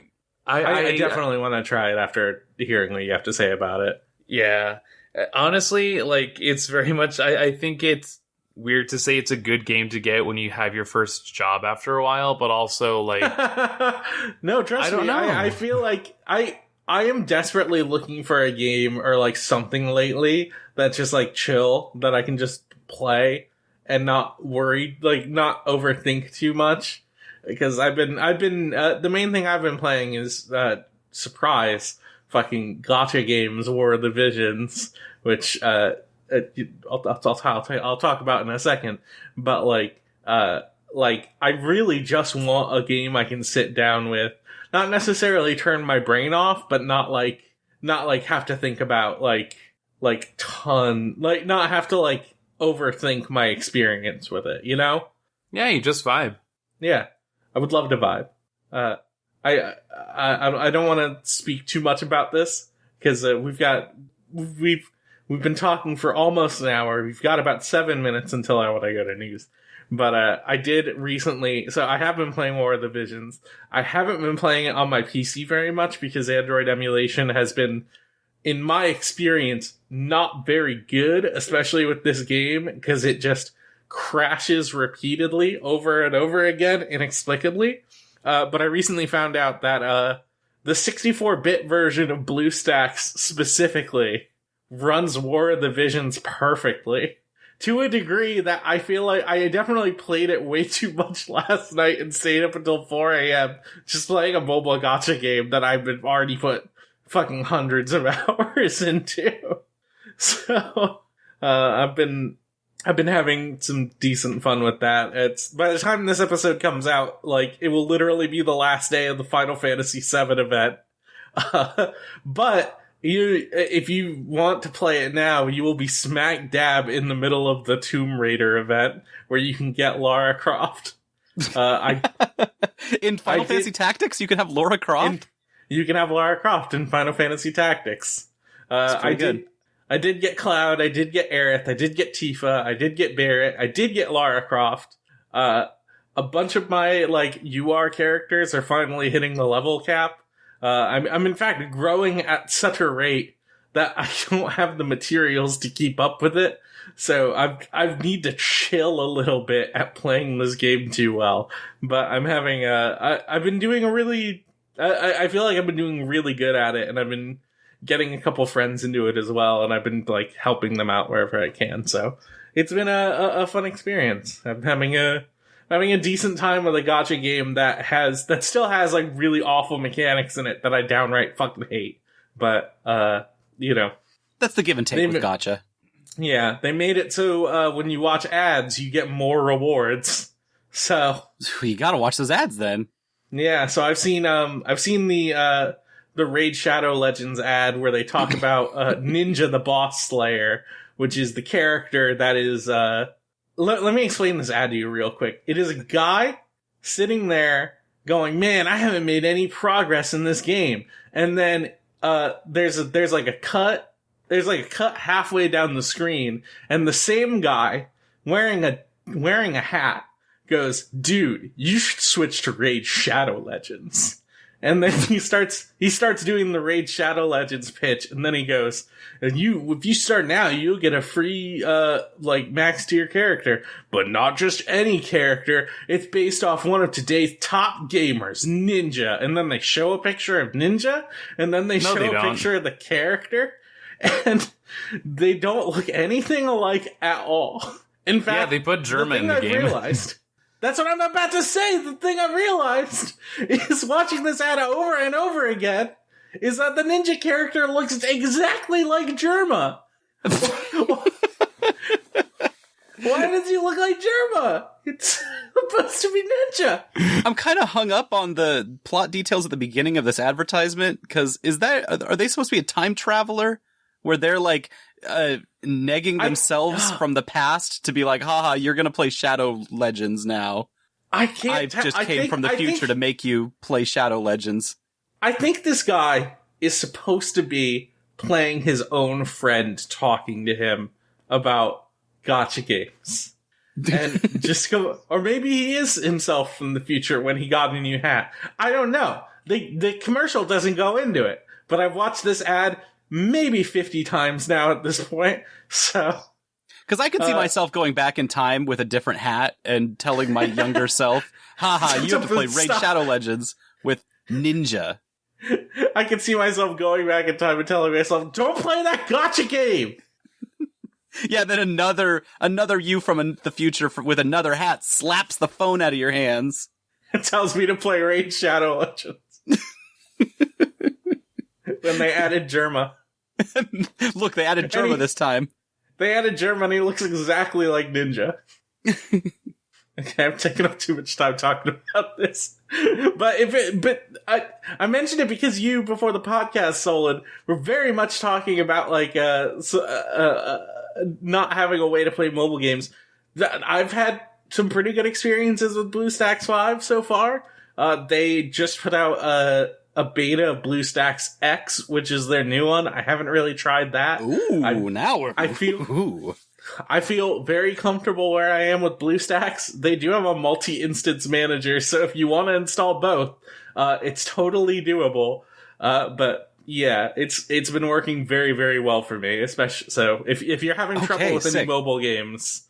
I definitely want to try it after hearing what you have to say about it. Yeah, honestly, like it's very much. I think it's weird to say it's a good game to get when you have your first job after a while, but also like no, trust me. I feel like I am desperately looking for a game or like something lately that's just like chill, that I can just play and not worry, like not overthink too much, because I've been the main thing I've been playing is surprise fucking gacha games, War of the Visions, which I'll talk about in a second, but like I really just want a game I can sit down with, not necessarily turn my brain off, but not have to think about not have to like overthink my experience with it, Yeah, you just vibe. Yeah, I would love to vibe. I don't want to speak too much about this because we've been talking for almost an hour. We've got about 7 minutes until I want to go to news. But I did recently, so I have been playing War of the Visions. I haven't been playing it on my PC very much because Android emulation has been in my experience, not very good, especially with this game, because it just crashes repeatedly over and over again, inexplicably. But I recently found out that the 64-bit version of BlueStacks specifically runs War of the Visions perfectly. To a degree that I feel like I definitely played it way too much last night and stayed up until 4 a.m. just playing a mobile gacha game that I've already put fucking hundreds of hours into. So, I've been having some decent fun with that. It's, by the time this episode comes out, like, it will literally be the last day of the Final Fantasy VII event. But if you want to play it now, you will be smack dab in the middle of the Tomb Raider event, where you can get Lara Croft. In Final Fantasy Tactics, you can have Lara Croft? You can have Lara Croft in Final Fantasy Tactics. I did get Cloud, I did get Aerith, I did get Tifa, I did get Barret, I did get Lara Croft. A bunch of my, like, UR characters are finally hitting the level cap. I'm in fact growing at such a rate that I don't have the materials to keep up with it. So I need to chill a little bit at playing this game too well. But I'm having I've been doing a really, I feel like I've been doing really good at it, and I've been getting a couple friends into it as well, and I've been, like, helping them out wherever I can. So it's been a fun experience. I'm having a decent time with a gacha game that still has, like, really awful mechanics in it that I downright fucking hate. But, you know. That's the give and take with gacha. Yeah, they made it so when you watch ads, you get more rewards. So you gotta watch those ads then. Yeah, so I've seen the Raid Shadow Legends ad where they talk about Ninja the Boss Slayer, which is the character that is let me explain this ad to you real quick. It is a guy sitting there going, "Man, I haven't made any progress in this game." And then there's like a cut halfway down the screen, and the same guy wearing a hat goes, "Dude, you should switch to Raid Shadow Legends." And then he starts doing the Raid Shadow Legends pitch, and then he goes, if you start now, you'll get a free, like, max tier character. But not just any character. It's based off one of today's top gamers, Ninja. And then they show a picture of Ninja, and then they show a picture of the character, and they don't look anything alike at all. In fact, yeah, they put Germa in the game. Realized, that's what I'm about to say. The thing I realized is, watching this ad over and over again, is that the Ninja character looks exactly like Germa. Why does he look like Germa? It's supposed to be Ninja. I'm kind of hung up on the plot details at the beginning of this advertisement, because are they supposed to be a time traveler? Where they're, like, negging themselves from the past to be like, haha, you're gonna play Shadow Legends now. I just came from the future to make you play Shadow Legends. I think this guy is supposed to be playing his own friend talking to him about gacha games. And just go, or maybe he is himself from the future when he got a new hat. I don't know. The commercial doesn't go into it, but I've watched this ad maybe 50 times now at this point, so... Because I can see myself going back in time with a different hat and telling my younger self, haha, you have to play Raid Shadow Legends with Ninja. I can see myself going back in time and telling myself, don't play that gacha game! Yeah, then another you from the future with another hat slaps the phone out of your hands. It tells me to play Raid Shadow Legends. Then they added Germa. Look, they added Germa this time. They added Germa, and he looks exactly like Ninja. Okay, I'm taking up too much time talking about this. But I mentioned it because you, before the podcast, Solon, were very much talking about, like, not having a way to play mobile games. I've had some pretty good experiences with BlueStacks 5 so far. They just put out a beta of BlueStacks X, which is their new one. I haven't really tried that. Ooh, I feel very comfortable where I am with BlueStacks. They do have a multi-instance manager, so if you want to install both, it's totally doable. But Yeah, it's been working very, very well for me. Especially so, if you're having trouble with any mobile games,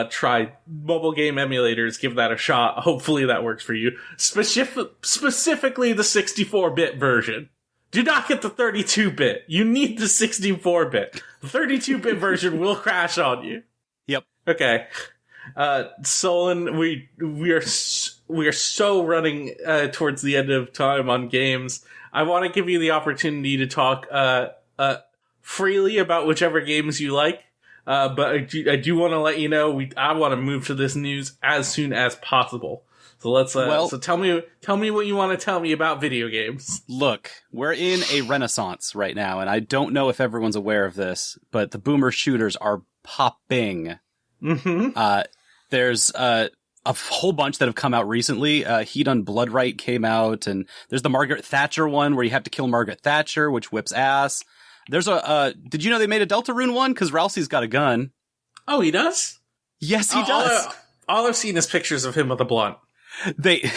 try mobile game emulators. Give that a shot. Hopefully, that works for you. Specifically, the 64-bit version. Do not get the 32-bit. You need the 64-bit. The 32-bit version will crash on you. Yep. Okay. Solon, we are so running towards the end of time on games. I want to give you the opportunity to talk freely about whichever games you like. But I do want to let you know I want to move to this news as soon as possible. So let's so tell me what you want to tell me about video games. Look, we're in a renaissance right now, and I don't know if everyone's aware of this, but the boomer shooters are popping. Mm-hmm. There's a whole bunch that have come out recently. Heat on Bloodright came out, and there's the Margaret Thatcher one where you have to kill Margaret Thatcher, which whips ass. There's did you know they made a Deltarune one? Because Ralsei's got a gun. Oh, he does? Yes, he does. All I've seen is pictures of him with a blunt. They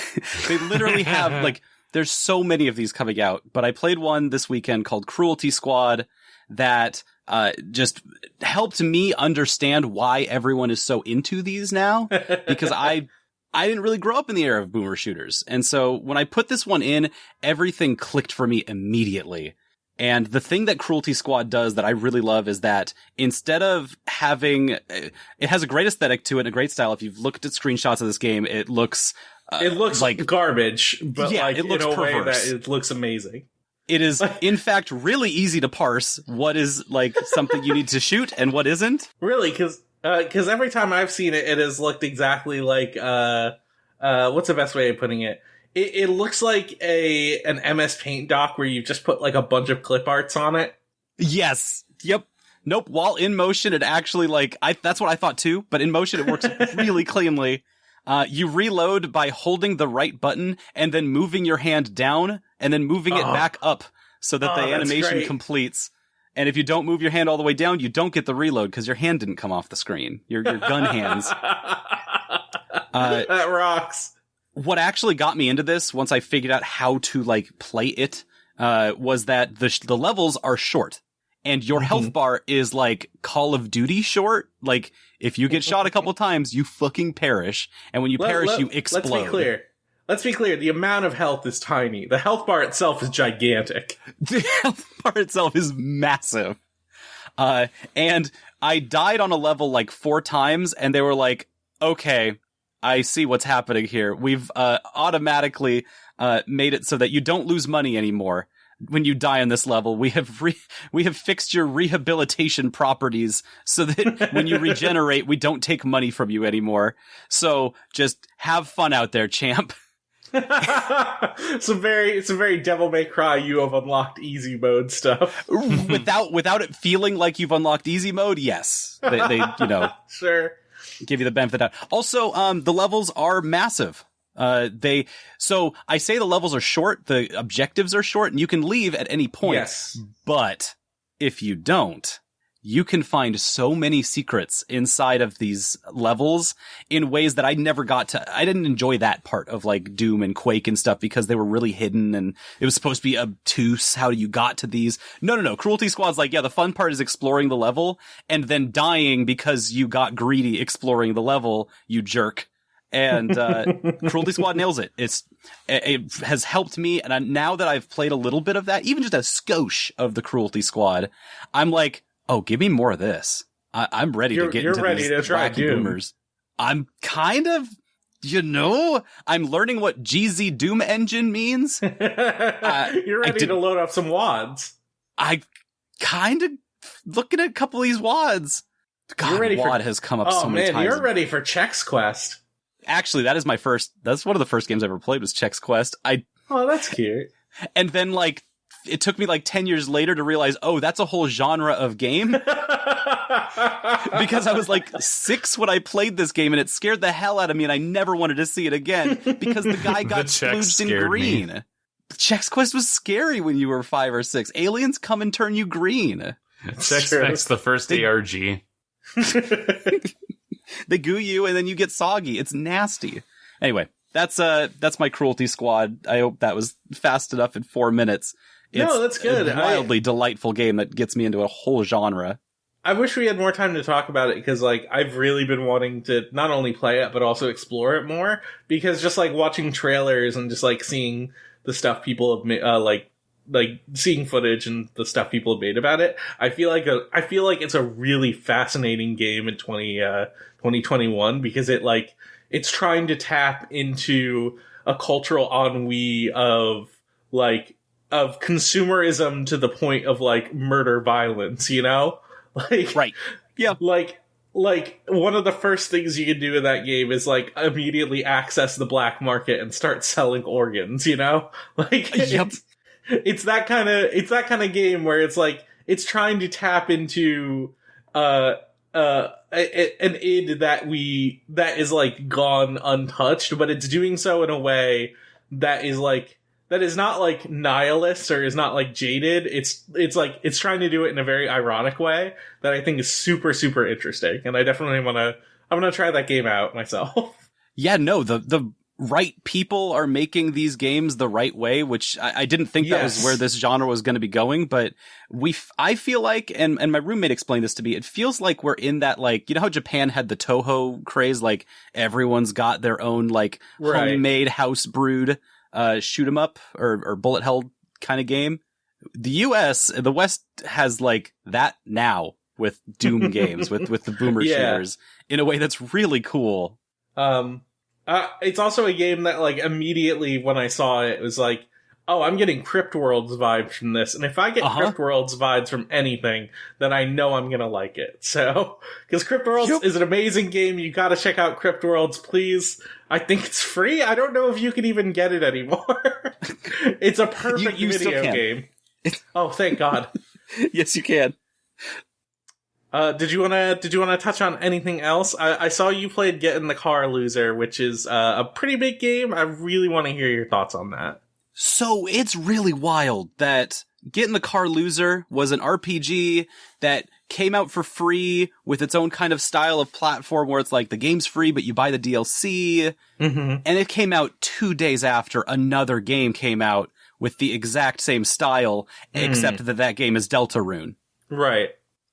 literally have, like, there's so many of these coming out, but I played one this weekend called Cruelty Squad that just helped me understand why everyone is so into these now, because I didn't really grow up in the era of boomer shooters. And so when I put this one in, everything clicked for me immediately. And the thing that Cruelty Squad does that I really love is that instead of having, it has a great aesthetic to it and a great style. If you've looked at screenshots of this game, it looks like garbage, but yeah, like it looks in a perverse. way that it looks amazing. It is, in fact, really easy to parse what is like something you need to shoot and what isn't. Really, because every time I've seen it, it has looked exactly like what's the best way of putting it? It looks like an MS Paint doc where you just put like a bunch of clip arts on it. Yes. Yep. Nope. While in motion, it actually that's what I thought too, but in motion, it works really cleanly. You reload by holding the right button and then moving your hand down and then moving it back up so that the animation completes. And if you don't move your hand all the way down, you don't get the reload because your hand didn't come off the screen. Your gun hands. That rocks. What actually got me into this, once I figured out how to play it, was that the levels are short, and your health bar is like Call of Duty short. Like if you get shot a couple times, you fucking perish, and when you perish, you explode. Let's be clear. The amount of health is tiny. The health bar itself is gigantic. The health bar itself is massive. And I died on a level like 4 times, and they were like, "Okay, I see what's happening here. We've automatically made it so that you don't lose money anymore when you die on this level. We have fixed your rehabilitation properties so that when you regenerate, we don't take money from you anymore. So just have fun out there, champ." It's a very Devil May Cry. You have unlocked easy mode stuff without it feeling like you've unlocked easy mode. Yes, they sure. Give you the benefit of the doubt. Also, the levels are massive. So I say the levels are short, the objectives are short, and you can leave at any point. Yes. But if you don't, you can find so many secrets inside of these levels in ways that I never got to. I didn't enjoy that part of like Doom and Quake and stuff because they were really hidden and it was supposed to be obtuse how you got to these. No. Cruelty Squad's like, yeah, the fun part is exploring the level and then dying because you got greedy exploring the level, you jerk. And Cruelty Squad nails it. It has helped me, and now that I've played a little bit of that, even just a skosh of the Cruelty Squad, I'm like, oh, give me more of this. I'm ready to get into these wacky boomers. I'm kind of, I'm learning what GZ Doom Engine means. You're ready to load up some wads. I kind of looking at a couple of these wads. God, WAD has come up so many times. You're ready for Chex Quest. Actually, that's one of the first games I ever played was Chex Quest. Oh, that's cute. And then it took me 10 years later to realize, oh, that's a whole genre of game. Because I was 6 when I played this game and it scared the hell out of me and I never wanted to see it again because the guy got splooged in green. Me. Chex Quest was scary when you were 5 or 6. Aliens come and turn you green. Chex Quest's the first ARG. They goo you and then you get soggy. It's nasty. Anyway, that's my Cruelty Squad. I hope that was fast enough in 4 minutes. No, that's good. A wildly delightful game that gets me into a whole genre. I wish we had more time to talk about it because, like, I've really been wanting to not only play it but also explore it more. Because just like watching trailers and just like seeing the stuff people have made, like seeing footage and the stuff people have made about it, I feel like it's a really fascinating game in 2021 because it's trying to tap into a cultural ennui of consumerism to the point of like murder violence, you know? Like, right. Yeah. Like one of the first things you can do in that game is like immediately access the black market and start selling organs, you know? Like, yep. It's that kind of game where it's like, it's trying to tap into, an id that is like gone untouched, but it's doing so in a way that is not like nihilist or is not like jaded. It's like, it's trying to do it in a very ironic way that I think is super, super interesting. And I definitely I'm gonna try that game out myself. Yeah, no, the right people are making these games the right way, which I didn't think that was where this genre was going to be going, but I feel like, and my roommate explained this to me, it feels like we're in that, like, you know how Japan had the Toho craze, like everyone's got their own like homemade house brewed shoot 'em up or bullet hell kind of game. The West has like that now with Doom games, with the boomer shooters in a way that's really cool. It's also a game that, like, immediately when I saw it, was like, oh, I'm getting Crypt Worlds vibes from this. And if I get Crypt Worlds vibes from anything, then I know I'm gonna like it. So, because Crypt Worlds is an amazing game. You gotta check out Crypt Worlds, please. I think it's free. I don't know if you can even get it anymore. It's a perfect video game. Oh, thank God. Yes, you can. Did you wanna touch on anything else? I saw you played Get in the Car Loser, which is a pretty big game. I really want to hear your thoughts on that. So it's really wild that Get in the Car Loser was an RPG that came out for free with its own kind of style of platform where it's like the game's free, but you buy the DLC. Mm-hmm. And it came out 2 days after another game came out with the exact same style, except that game is Deltarune. Right.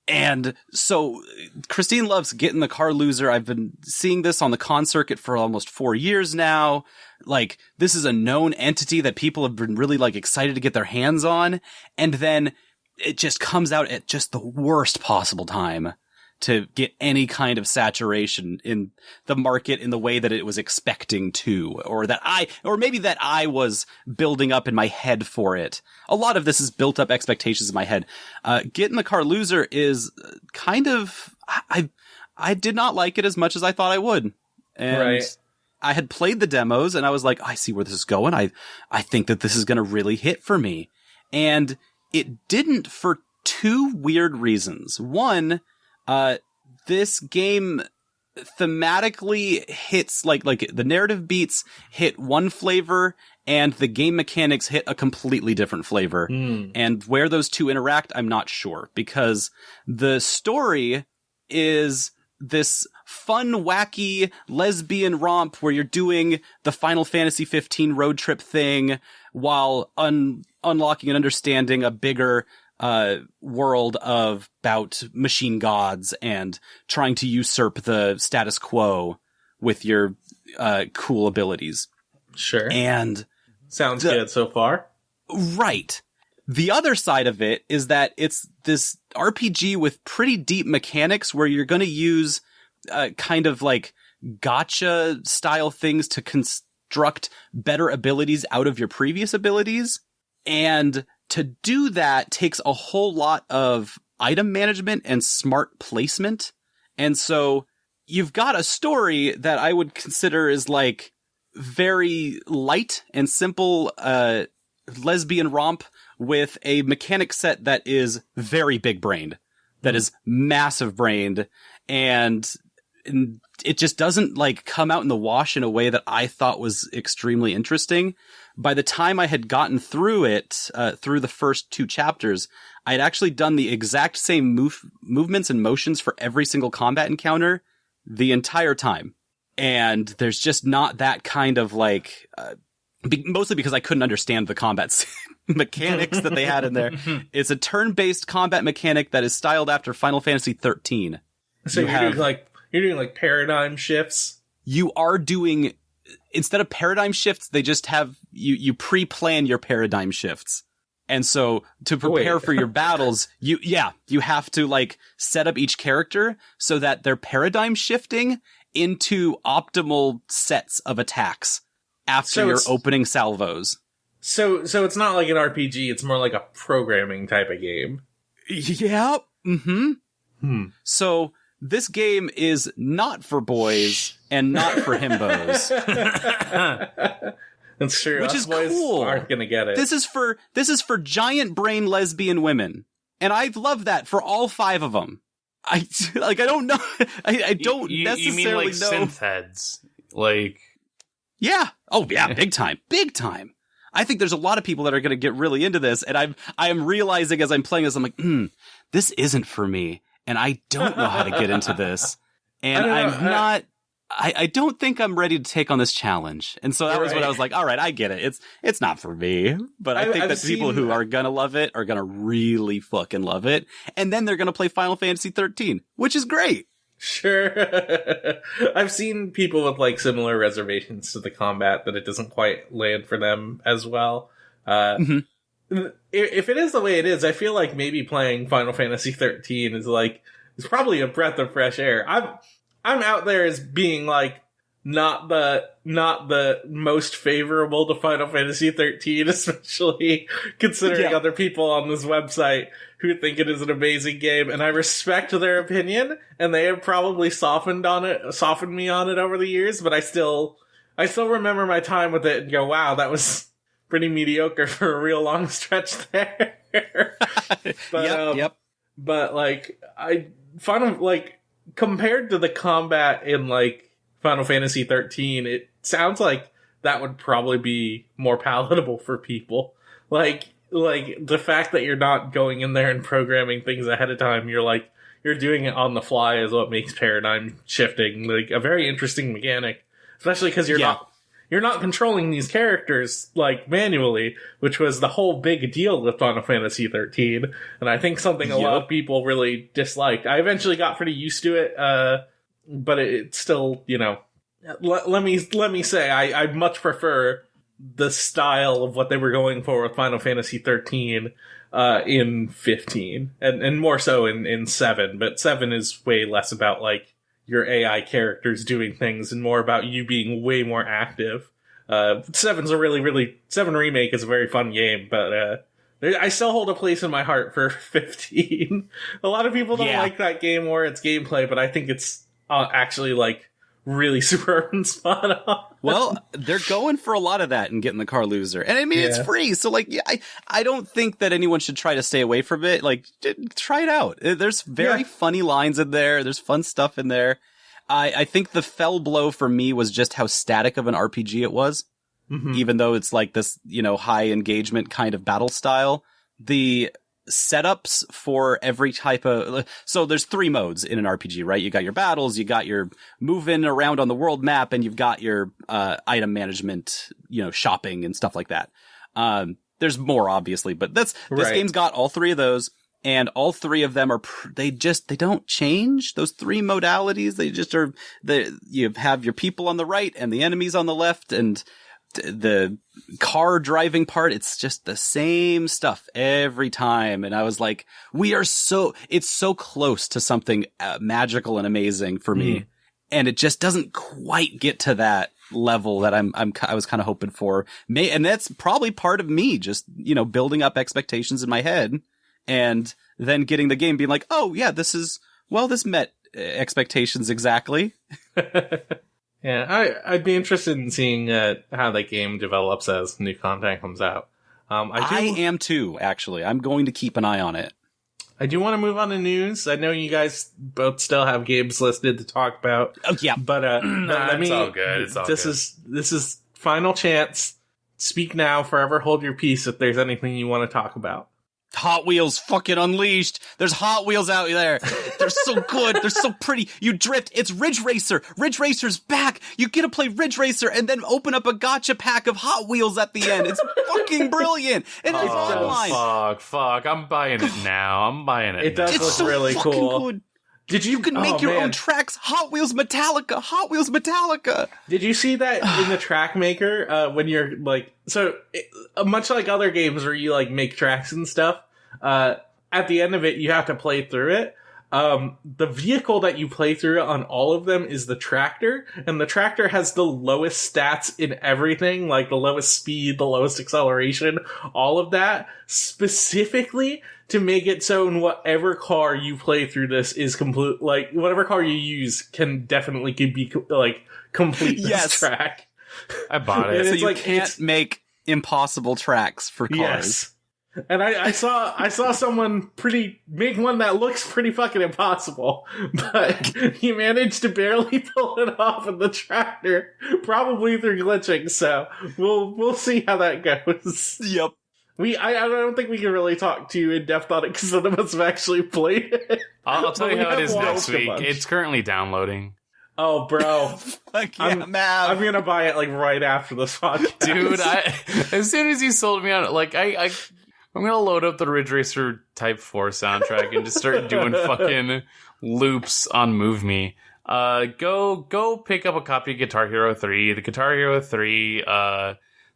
And so Christine loves Get in the Car Loser. I've been seeing this on the con circuit for almost 4 years now. Like, this is a known entity that people have been really like excited to get their hands on. And then it just comes out at just the worst possible time to get any kind of saturation in the market in the way that it was expecting to, or maybe that I was building up in my head for it. A lot of this is built up expectations in my head. Get in the Car Loser is kind of, I did not like it as much as I thought I would. And I had played the demos and I was like, I see where this is going. I think that this is going to really hit for me. And it didn't for two weird reasons. One, this game thematically hits like the narrative beats hit one flavor and the game mechanics hit a completely different flavor. And where those two interact, I'm not sure, because the story is this fun, wacky lesbian romp where you're doing the Final Fantasy 15 road trip thing while unlocking and understanding a bigger world about machine gods and trying to usurp the status quo with your cool abilities. Sure. And sounds good so far. Right. The other side of it is that it's this RPG with pretty deep mechanics where you're going to use kind of like gotcha style things to construct better abilities out of your previous abilities. And to do that takes a whole lot of item management and smart placement. And so you've got a story that I would consider is like very light and simple lesbian romp with a mechanic set that is very big brained, that is massive brained, and it just doesn't like come out in the wash in a way that I thought was extremely interesting. By the time I had gotten through it, through the first 2 chapters, I had actually done the exact same movements and motions for every single combat encounter the entire time. and there's just not that kind of like, mostly because I couldn't understand the combat mechanics that they had in there. It's a turn-based combat mechanic that is styled after Final Fantasy 13. So you're doing like paradigm shifts? You are doing, instead of paradigm shifts, they just have, you pre-plan your paradigm shifts. And so to prepare for your battles, you have to like set up each character so that they're paradigm shifting into optimal sets of attacks after your opening salvos. So it's not like an RPG, it's more like a programming type of game. Yeah. So this game is not for boys and not for himbos. That's true. Which is cool. Aren't gonna get it. This is for giant brain lesbian women, and I love that for all 5 of them. I don't know. I don't necessarily you mean like know. Synth heads, like yeah. Oh yeah, big time. I think there's a lot of people that are going to get really into this, and I am realizing as I'm playing this, I'm like, this isn't for me, and I don't know how to get into this, and I don't think I'm ready to take on this challenge. And so that was when I was like, all right, I get it. It's not for me. But I think that people who are going to love it are going to really fucking love it. And then they're going to play Final Fantasy 13, which is great. Sure. I've seen people with like similar reservations to the combat that it doesn't quite land for them as well. If it is the way it is, I feel like maybe playing Final Fantasy 13 is probably a breath of fresh air. I'm out there as being like not the most favorable to Final Fantasy 13, especially considering other people on this website who think it is an amazing game, and I respect their opinion, and they have probably softened me on it over the years, but I still remember my time with it and go, wow, that was pretty mediocre for a real long stretch there. But, but like compared to the combat in like Final Fantasy 13, it sounds like that would probably be more palatable for people. Like the fact that you're not going in there and programming things ahead of time, you're doing it on the fly is what makes paradigm shifting like a very interesting mechanic, especially because you're not controlling these characters like manually, which was the whole big deal with Final Fantasy 13, and I think something a lot of people really disliked. I eventually got pretty used to it, but it's still, let me say I much prefer the style of what they were going for with Final Fantasy 13 in 15, and more so in 7, but 7 is way less about like your AI characters doing things and more about you being way more active. 7's a really 7 Remake is a very fun game, but I still hold a place in my heart for 15. A lot of people don't like that game or its gameplay, but I think it's actually like really superb and spot on. Well, they're going for a lot of that and getting the car loser. And I mean, it's free. So like, I don't think that anyone should try to stay away from it. Like, try it out. There's very funny lines in there. There's fun stuff in there. I think the fell blow for me was just how static of an RPG it was. Even though it's like this, high engagement kind of battle style. The setups for every type of, so there's 3 modes in an RPG, right? You got your battles, you got your moving around on the world map, and you've got your item management, shopping and stuff like that. There's more obviously, but this game's got all 3 of those, and all 3 of them are they don't change those 3 modalities. They just are you have your people on the right and the enemies on the left, and the car driving part, it's just the same stuff every time. And I was like, it's so close to something magical and amazing for me. And it just doesn't quite get to that level that I was kind of hoping for. And that's probably part of me just, building up expectations in my head and then getting the game being like, oh yeah, this met expectations exactly. Yeah, I'd be interested in seeing how that game develops as new content comes out. I am too, actually. I'm going to keep an eye on it. I do want to move on to news. I know you guys both still have games listed to talk about. Oh yeah, but it's all good. It's all good. This is final chance. Speak now, forever hold your peace if there's anything you want to talk about. Hot Wheels fucking unleashed. There's Hot Wheels out there. They're so good. They're so pretty. You drift. It's Ridge Racer. Ridge Racer's back. You get to play Ridge Racer and then open up a gacha pack of Hot Wheels at the end. It's fucking brilliant. And it's online. Fuck. I'm buying it now. I'm buying it. It does look so really cool. Good. You can make your own tracks. Hot Wheels Metallica. Hot Wheels Metallica. Did you see that in the track maker when you're like, much like other games where you like make tracks and stuff, at the end of it, you have to play through it. The vehicle that you play through on all of them is the tractor, and the tractor has the lowest stats in everything, like the lowest speed, the lowest acceleration, all of that, specifically to make it so in whatever car you play through this is complete, like, whatever car you use can definitely be, like, complete this track. I bought it. So you can't make impossible tracks for cars. Yes. And I saw someone make one that looks pretty fucking impossible, but he managed to barely pull it off in the tractor, probably through glitching. So we'll see how that goes. Yep. I don't think we can really talk too in depth on it because none of us have actually played it. I'll tell you how it is next week. It's currently downloading. Oh, bro. I'm gonna buy it like right after this podcast. Dude, as soon as you sold me on it, like I'm gonna load up the Ridge Racer Type 4 soundtrack and just start doing fucking loops on Move Me. Go pick up a copy of Guitar Hero 3. The Guitar Hero 3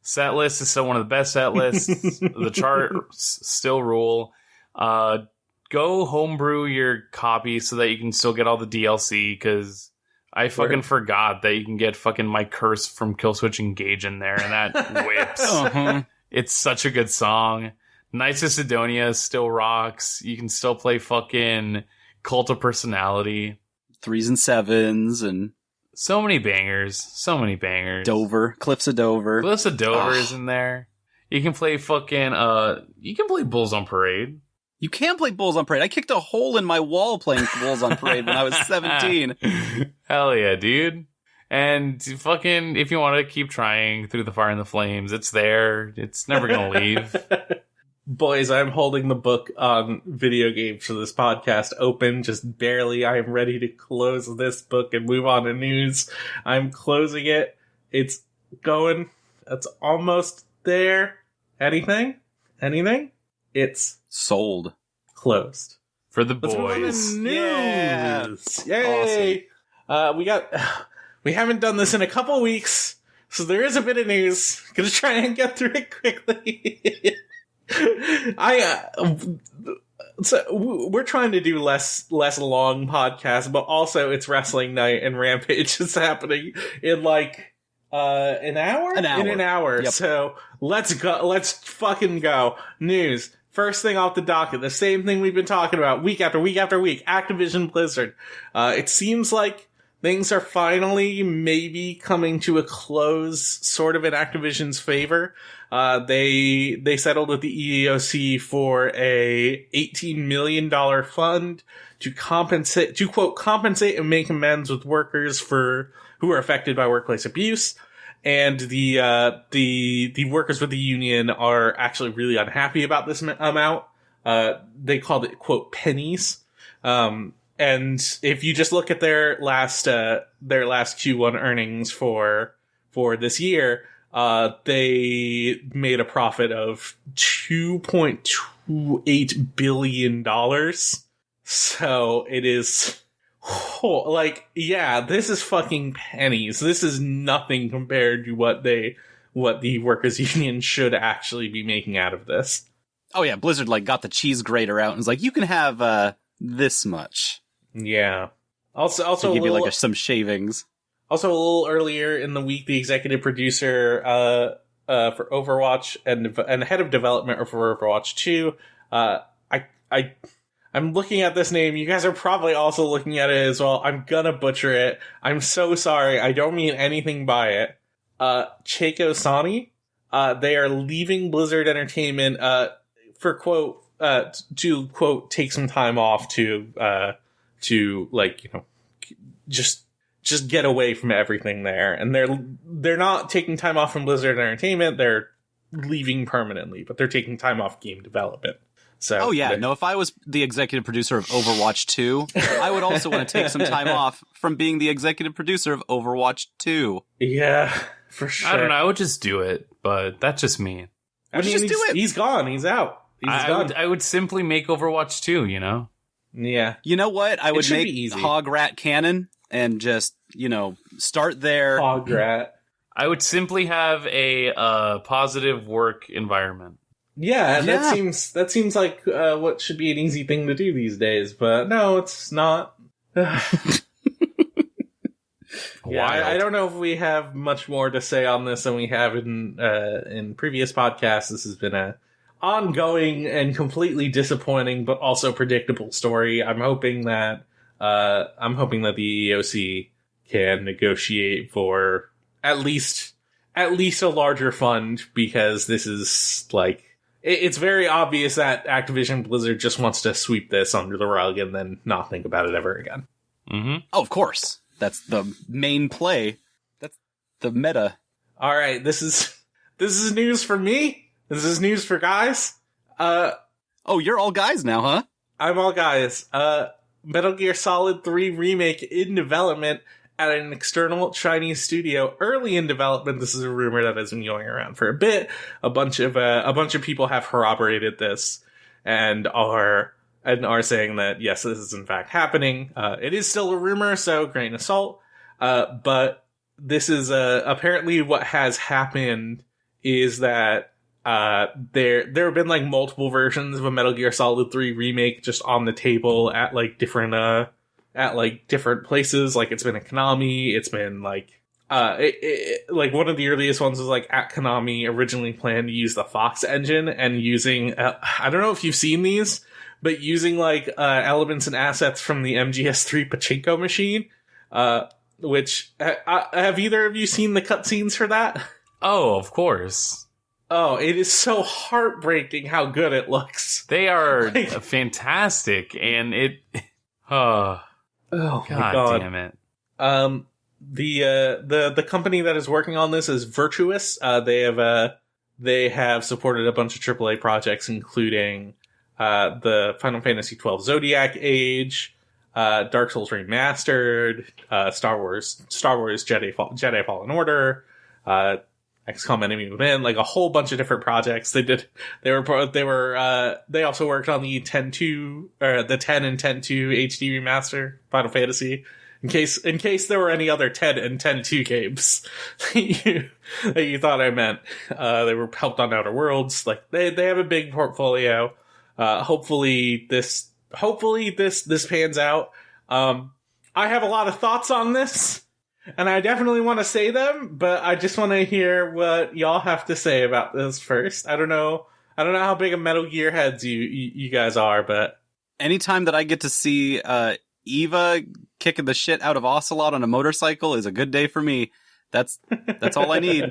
set list is still one of the best set lists. The charts still rule. Go homebrew your copy so that you can still get all the DLC, because I fucking forgot that you can get fucking My Curse from Killswitch Engage in there, and that whips. It's such a good song. Knights of Sidonia still rocks. You can still play fucking Cult of Personality. 3s and 7s and so many bangers. Dover. Cliffs of Dover. Cliffs of Dover is in there. You can play fucking you can play Bulls on Parade. You can play Bulls on Parade. I kicked a hole in my wall playing Bulls on Parade when I was 17. Hell yeah, dude. And fucking, if you want to keep trying Through the Fire and the Flames, it's there. It's never going to leave. Boys, I'm holding the book on video games for this podcast open, just barely. I am ready to close this book and move on to news. I'm closing it. It's going. It's almost there. Anything? It's sold. Closed. For the Let's move on to boys. news. Yay! Awesome. We haven't done this in a couple weeks, so there is a bit of news. Gonna try and get through it quickly. So we're trying to do less long podcasts, but also it's wrestling night and Rampage is happening in like an hour. In an hour. Yep. So let's go. Let's fucking go. News. First thing off the docket. The same thing we've been talking about week after week after week. Activision Blizzard. It seems like things are finally maybe coming to a close, sort of in Activision's favor. They settled with the EEOC for a $18 million fund to compensate and make amends with workers who are affected by workplace abuse. And the workers with the union are actually really unhappy about this amount. They called it, quote, pennies. And if you just look at their last Q1 earnings for this year, they made a profit of $2.28 billion. So it is this is fucking pennies. This is nothing compared to what the workers union should actually be making out of this. Oh yeah, Blizzard got the cheese grater out and was like, you can have this much. Yeah. Also, to give you some shavings. Also, a little earlier in the week, the executive producer for Overwatch and head of development for Overwatch 2. I'm looking at this name. You guys are probably also looking at it as well. I'm gonna butcher it. I'm so sorry. I don't mean anything by it. Cheiko Sani. They are leaving Blizzard Entertainment for quote to quote take some time off to just get away from everything there. And they're not taking time off from Blizzard Entertainment. They're leaving permanently, but they're taking time off game development. So, oh yeah, no, if I was the executive producer of Overwatch 2, I would also want to take some time off from being the executive producer of Overwatch 2. Yeah, for sure. I don't know. I would just do it, but that's just me. I mean, just do it. He's gone. He's out. I would simply make Overwatch 2, you know? Yeah. You know what? I would make easy. Hog Rat canon and just, start there. Hog Rat. I would simply have a positive work environment. Yeah, that seems like what should be an easy thing to do these days, but no, it's not. Yeah, I don't know if we have much more to say on this than we have in previous podcasts. This has been a ongoing and completely disappointing, but also predictable story. I'm hoping that the EEOC can negotiate for at least a larger fund, because this is like, it's very obvious that Activision Blizzard just wants to sweep this under the rug and then not think about it ever again. Mm-hmm. Oh, of course. That's the main play. That's the meta. All right, this is news for me. This is news for guys. Oh, you're all guys now, huh? I'm all guys. Metal Gear Solid 3 Remake in development at an external Chinese studio, early in development. This is a rumor that has been going around for a bit. A bunch of people have corroborated this and are saying that yes, this is in fact happening. It is still a rumor, so grain of salt. But this is apparently what has happened is that there have been like multiple versions of a Metal Gear Solid 3 remake just on the table at different places. Like, it's been at Konami, it's been like like one of the earliest ones was like at Konami originally planned to use the Fox engine and using I don't know if you've seen these, but using like elements and assets from the MGS3 pachinko machine. Which have either of you seen the cutscenes for that? Oh, of course. Oh, it is so heartbreaking how good it looks. They are fantastic, and it. Oh my God God, damn it! The company that is working on this is Virtuous. They have supported a bunch of AAA projects, including the Final Fantasy XII Zodiac Age, Dark Souls Remastered, Star Wars Jedi Fallen Order, XCOM Enemy Within, like a whole bunch of different projects. They also worked on the 10-2 or the 10 and 10-2 HD remaster Final Fantasy. In case there were any other 10 and 10-2 games that you thought I meant, they were helped on Outer Worlds. Like they have a big portfolio. Hopefully this pans out. I have a lot of thoughts on this, and I definitely want to say them, but I just want to hear what y'all have to say about this first. I don't know how big of Metal Gear heads you guys are, but anytime that I get to see Eva kicking the shit out of Ocelot on a motorcycle is a good day for me. That's all I need.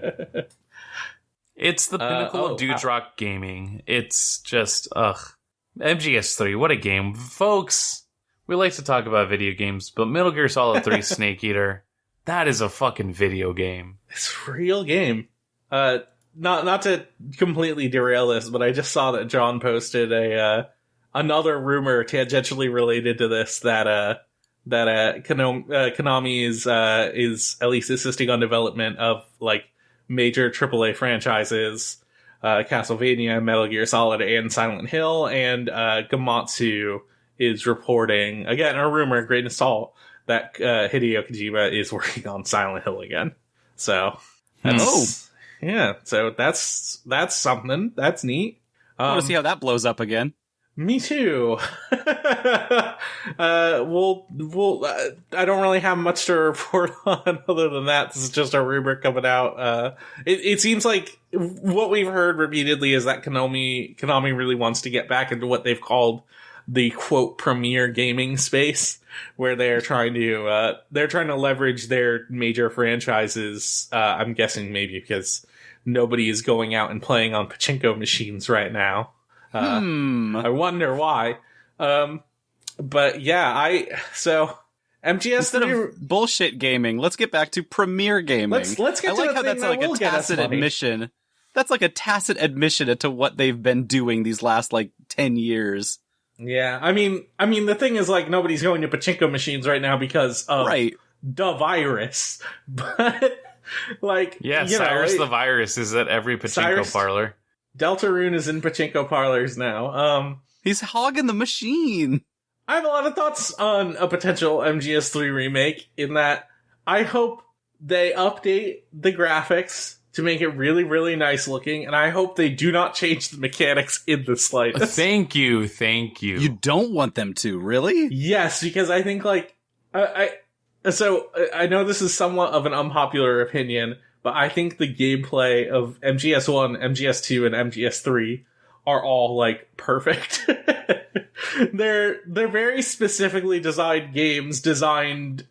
It's the pinnacle of Dude Rock gaming. It's just MGS3, what a game. Folks, we like to talk about video games, but Metal Gear Solid 3 Snake Eater, that is a fucking video game. It's a real game. Not to completely derail this, but I just saw that John posted another rumor tangentially related to this that Konami is at least assisting on development of like major AAA franchises, Castlevania, Metal Gear Solid, and Silent Hill, and Gamatsu is reporting, again, a rumor, grain of salt, that Hideo Kojima is working on Silent Hill again. So that's something. That's neat. I want to see how that blows up again. Me too. I don't really have much to report on other than that. This is just a rumor coming out. It seems like what we've heard repeatedly is that Konami really wants to get back into what they've called the quote premier gaming space, where they're trying to leverage their major franchises. I'm guessing maybe because nobody is going out and playing on pachinko machines right now. I wonder why. But yeah, so MGS instead of bullshit gaming, let's get back to premier gaming. Let's get to I like the how thing that's like a tacit admission. That's like a tacit admission to what they've been doing these last, 10 years. Yeah, I mean, the thing is, nobody's going to pachinko machines right now because of the virus. But, Cyrus the virus is at every pachinko parlor. Deltarune is in pachinko parlors now. He's hogging the machine. I have a lot of thoughts on a potential MGS3 remake in that I hope they update the graphics to make it really, really nice looking, and I hope they do not change the mechanics in the slightest. Thank you. You don't want them to, really? Yes, because I think, I know this is somewhat of an unpopular opinion, but I think the gameplay of MGS1, MGS2, and MGS3 are all, perfect. They're very specifically designed games, designed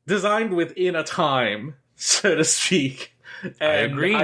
within a time, so to speak. And I agree.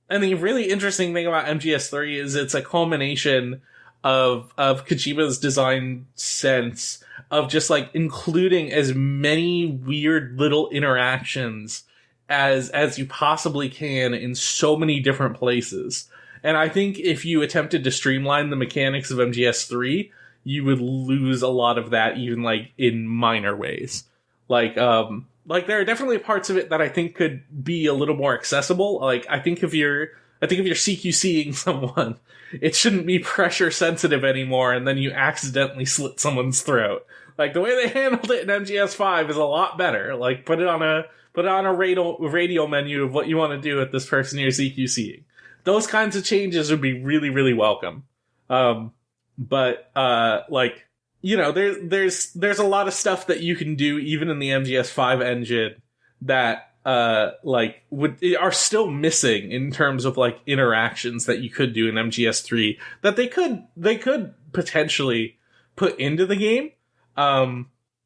And the really interesting thing about MGS3 is it's a culmination of Kojima's design sense of just including as many weird little interactions as you possibly can in so many different places. And I think if you attempted to streamline the mechanics of MGS3, you would lose a lot of that, even in minor ways. There are definitely parts of it that I think could be a little more accessible. I think if you're CQCing someone, it shouldn't be pressure sensitive anymore, and then you accidentally slit someone's throat. The way they handled it in MGS5 is a lot better. Put it on a radio menu of what you want to do with this person you're CQCing. Those kinds of changes would be really, really welcome. There's a lot of stuff that you can do even in the MGS5 engine that are still missing in terms of interactions that you could do in MGS3 that they could potentially put into the game.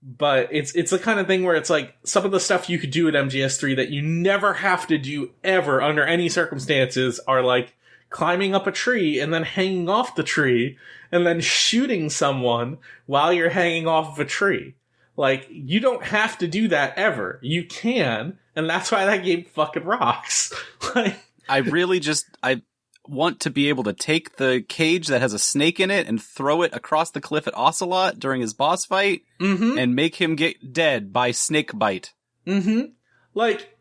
But it's the kind of thing where it's some of the stuff you could do in MGS3 that you never have to do ever under any circumstances are climbing up a tree and then hanging off the tree and then shooting someone while you're hanging off of a tree. You don't have to do that ever. You can, and that's why that game fucking rocks. I want to be able to take the cage that has a snake in it and throw it across the cliff at Ocelot during his boss fight and make him get dead by snake bite. Mm-hmm.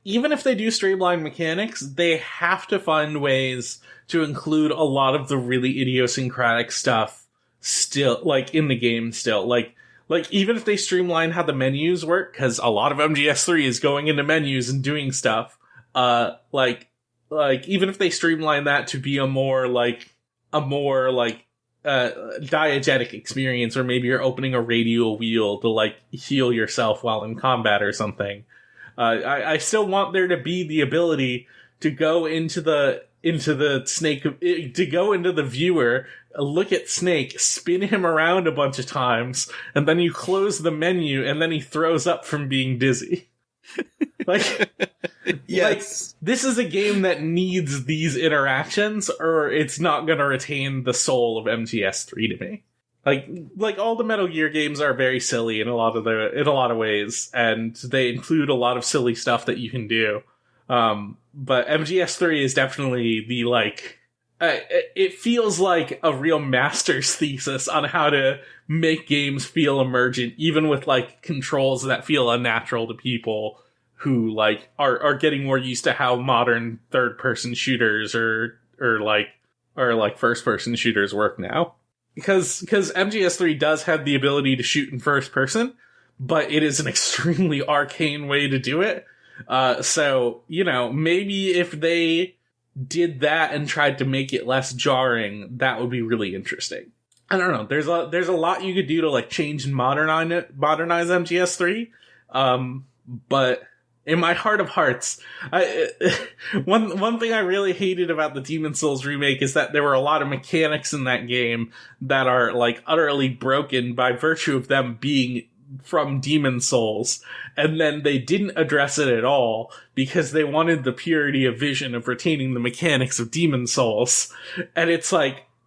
Even if they do streamline mechanics, they have to find ways to include a lot of the really idiosyncratic stuff still, in the game still. Even if they streamline how the menus work, because a lot of MGS3 is going into menus and doing stuff, even if they streamline that to be a more diegetic experience, or maybe you're opening a radial wheel to heal yourself while in combat or something. I still want there to be the ability to go into the snake, to go into the viewer, look at Snake, spin him around a bunch of times, and then you close the menu, and then he throws up from being dizzy. Yes. This is a game that needs these interactions, or it's not going to retain the soul of MGS3 to me. All the Metal Gear games are very silly in a lot of ways, and they include a lot of silly stuff that you can do. But MGS3 is definitely the it feels like a real master's thesis on how to make games feel emergent, even with controls that feel unnatural to people who are getting more used to how modern third-person shooters or first-person shooters work now. Because MGS3 does have the ability to shoot in first person, but it is an extremely arcane way to do it. So, maybe if they did that and tried to make it less jarring, that would be really interesting. I don't know. There's a lot you could do to change and modernize MGS3. But in my heart of hearts, one thing I really hated about the Demon's Souls remake is that there were a lot of mechanics in that game that are utterly broken by virtue of them being from Demon's Souls, and then they didn't address it at all because they wanted the purity of vision of retaining the mechanics of Demon's Souls. And it's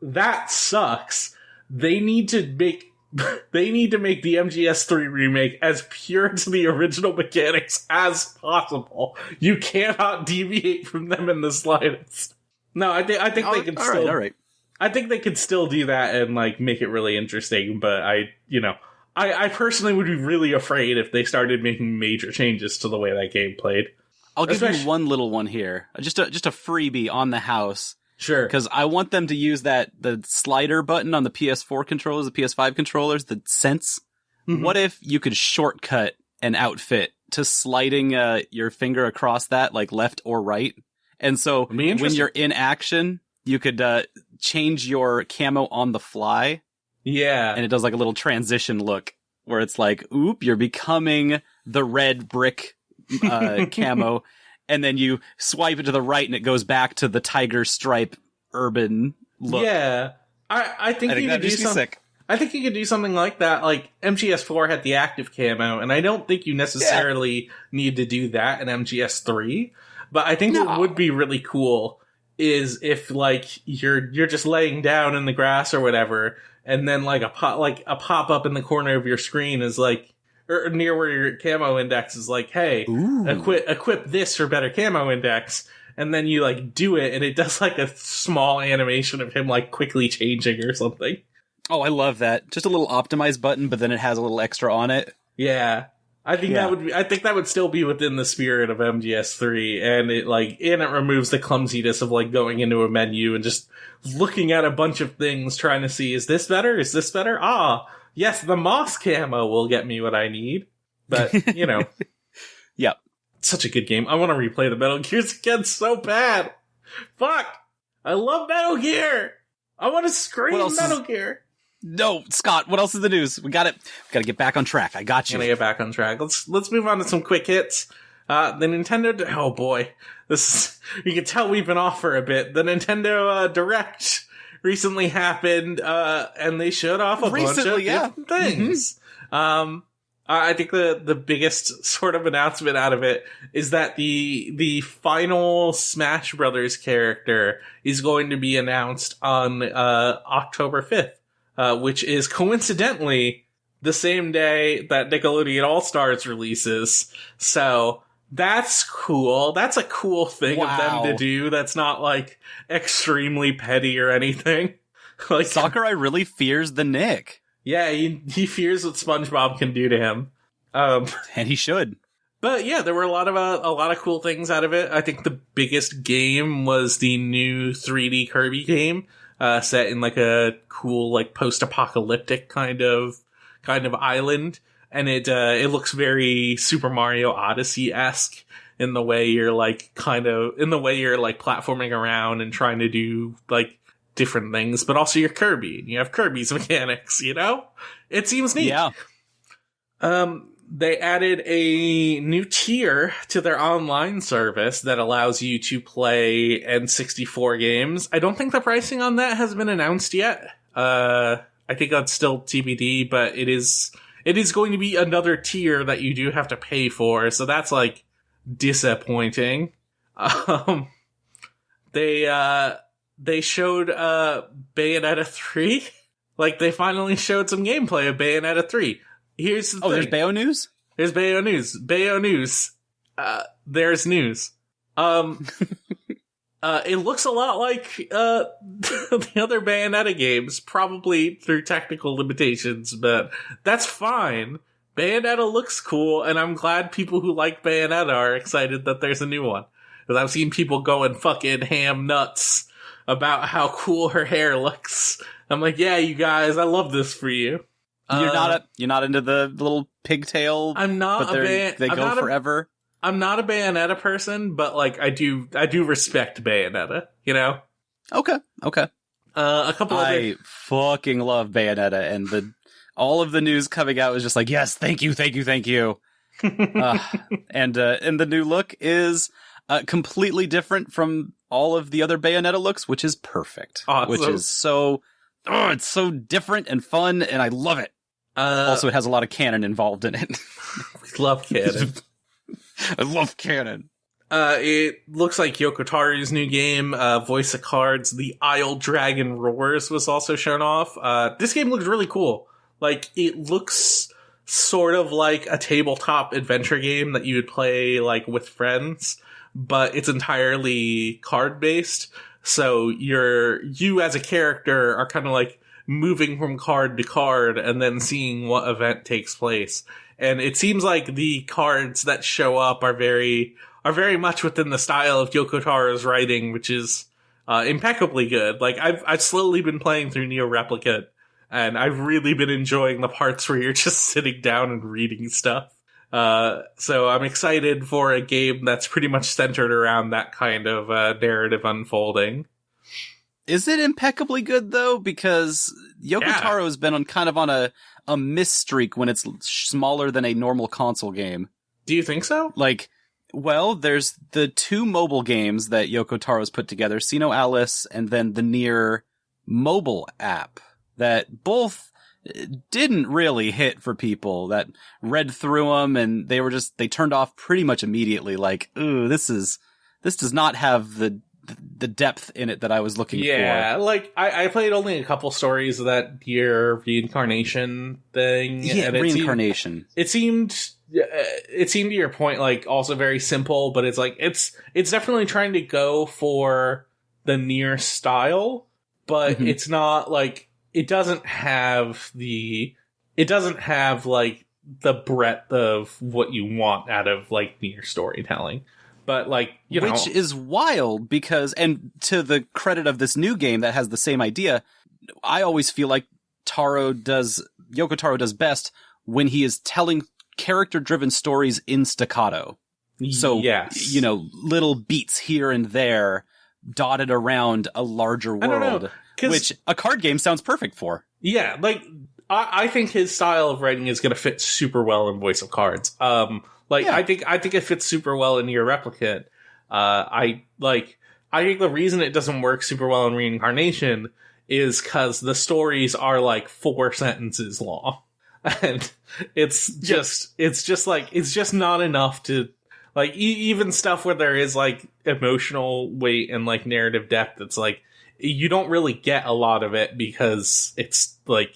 that sucks. They need to make the MGS3 remake as pure to the original mechanics as possible. You cannot deviate from them in the slightest. No, I think they could still. All right. I think they could still do that and like make it really interesting. But I personally would be really afraid if they started making major changes to the way that game played. I'll give you one little one here, just a freebie on the house. Sure, because I want them to use the slider button on the PS4 controllers, the PS5 controllers, the sense. Mm-hmm. What if you could shortcut an outfit to sliding your finger across that, like left or right? And so when you're in action, you could change your camo on the fly. Yeah. And it does like a little transition look where it's like, oop, you're becoming the red brick camo. And then you swipe it to the right and it goes back to the tiger stripe urban look. Yeah. I think you could do something. I think you could do something like that. Like MGS4 had the active camo, and I don't think you necessarily need to do that in MGS3. But I think what would be really cool is if like you're just laying down in the grass or whatever, and then like a pop up in the corner of your screen is like, or near where your camo index is like, hey, equip this for better camo index. And then you like do it, and it does like a small animation of him like quickly changing or something. Oh, I love that. Just a little optimize button, but then it has a little extra on it. Yeah. I think that would still be within the spirit of MGS3, and it removes the clumsiness of like going into a menu and just looking at a bunch of things trying to see, is this better? Is this better? Ah, yes, the moss camo will get me what I need. But, Yep. Such a good game. I want to replay the Metal Gears again so bad. Fuck! I love Metal Gear! I want to scream Metal Gear! No, Scott, what else is the news? We gotta get back on track. I got you. Gonna get back on track. Let's move on to some quick hits. The Nintendo, oh boy. You can tell we've been off for a bit. The Nintendo Direct recently happened, and they showed off a bunch of different things. Mm-hmm. I think the biggest sort of announcement out of it is that the final Smash Brothers character is going to be announced on October 5th. Which is coincidentally the same day that Nickelodeon All-Stars releases. So that's cool. That's a cool thing of them to do. That's not like extremely petty or anything. Like Sakurai really fears the Nick. Yeah, he fears what SpongeBob can do to him. And he should. But yeah, there were a lot of cool things out of it. I think the biggest game was the new 3D Kirby game. Set in like a cool, like post-apocalyptic kind of island, and it looks very Super Mario Odyssey-esque in the way you're like platforming around and trying to do like different things, but also you're Kirby and you have Kirby's mechanics. It seems neat. Yeah. They added a new tier to their online service that allows you to play N64 games. I don't think the pricing on that has been announced yet. I think that's still TBD, but it is going to be another tier that you do have to pay for, so that's like disappointing. They showed Bayonetta 3. Like they finally showed some gameplay of Bayonetta 3. Here's the thing. There's Bayo news? There's Bayo news. Bayo news. There's news. It looks a lot like the other Bayonetta games, probably through technical limitations, but that's fine. Bayonetta looks cool, and I'm glad people who like Bayonetta are excited that there's a new one. Because I've seen people going fucking ham nuts about how cool her hair looks. I'm like, yeah, you guys, I love this for you. You're not into the little pigtail. I'm not. But they go forever. I'm not a Bayonetta person, but like I do respect Bayonetta. Okay. A couple. I fucking love Bayonetta, and all of the news coming out was just like, yes, thank you. And the new look is completely different from all of the other Bayonetta looks, which is perfect. Awesome. Which is so. Oh, it's so different and fun, and I love it. Also, it has a lot of canon involved in it. We love canon. I love canon. It looks like Yoko Taro's new game, Voice of Cards, The Isle Dragon Roars was also shown off. This game looks really cool. Like, it looks sort of like a tabletop adventure game that you would play, like, with friends, but it's entirely card-based. So you as a character are kind of like moving from card to card and then seeing what event takes place. And it seems like the cards that show up are very much within the style of Yoko Taro's writing, which is impeccably good. Like I've slowly been playing through Neo Replicant, and I've really been enjoying the parts where you're just sitting down and reading stuff. So I'm excited for a game that's pretty much centered around that kind of narrative unfolding. Is it impeccably good though? Because Yoko Taro has been on a miss streak when it's smaller than a normal console game. Do you think so? Like, well, there's the 2 mobile games that Yoko Taro's put together, Sino Alice and then the Nier mobile app, that both didn't really hit for people, that read through them and they turned off pretty much immediately. Like, ooh, this does not have the depth in it that I was looking for. Yeah, like I played only a couple stories of that Nier reincarnation thing. Yeah, and reincarnation. It seemed to your point, like also very simple, but it's like it's definitely trying to go for the Nier style, but it's not like it doesn't have like the breadth of what you want out of like Nier storytelling. But like, which is wild because, and to the credit of this new game that has the same idea, I always feel like Yoko Taro does best when he is telling character-driven stories in staccato. So, yes. Little beats here and there dotted around a larger world, which a card game sounds perfect for. Yeah, like, I think his style of writing is going to fit super well in Voice of Cards. I think it fits super well in Nier Replicant. I think the reason it doesn't work super well in Reincarnation is because the stories are like 4 sentences long, and it's just not enough to like even stuff where there is like emotional weight and like narrative depth. It's like you don't really get a lot of it because it's like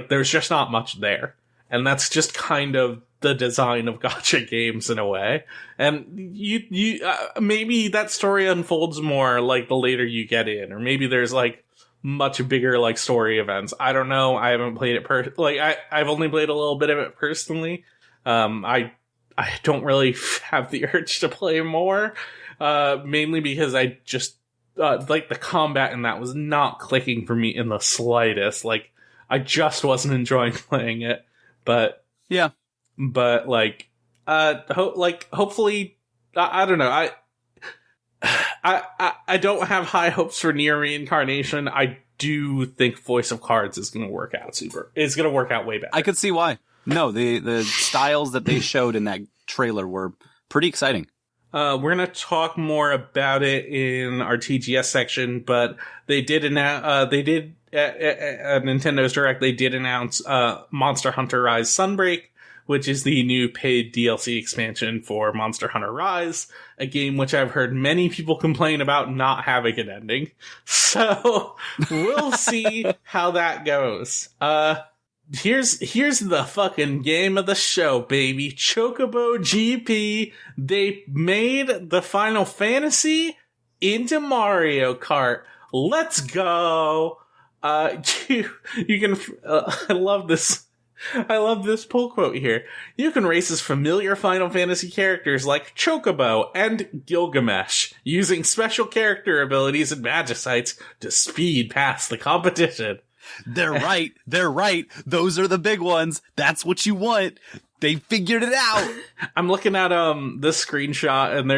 there's just not much there, and that's just kind of the design of gacha games in a way. And you maybe that story unfolds more like the later you get in, or maybe there's like much bigger like story events. I don't know. I haven't played it I've only played a little bit of it personally. I don't really have the urge to play more, mainly because I just like the combat in that was not clicking for me in the slightest. Like I just wasn't enjoying playing it. But yeah. But hopefully, I don't know. I don't have high hopes for Nier Reincarnation. I do think Voice of Cards is going to work out It's going to work out way better. I could see why. No, the styles that they showed in that trailer were pretty exciting. We're going to talk more about it in our TGS section, but they did announce. At Nintendo's Direct, they did announce Monster Hunter Rise Sunbreak, which is the new paid DLC expansion for Monster Hunter Rise, a game which I've heard many people complain about not having an ending. So we'll see how that goes. Here's the fucking game of the show, baby. Chocobo GP. They made the Final Fantasy into Mario Kart. Let's go. You can, I love this pull quote here. You can race as familiar Final Fantasy characters like Chocobo and Gilgamesh, using special character abilities and Magicites to speed past the competition. They're right. Those are the big ones. That's what you want. They figured it out. I'm looking at this screenshot, and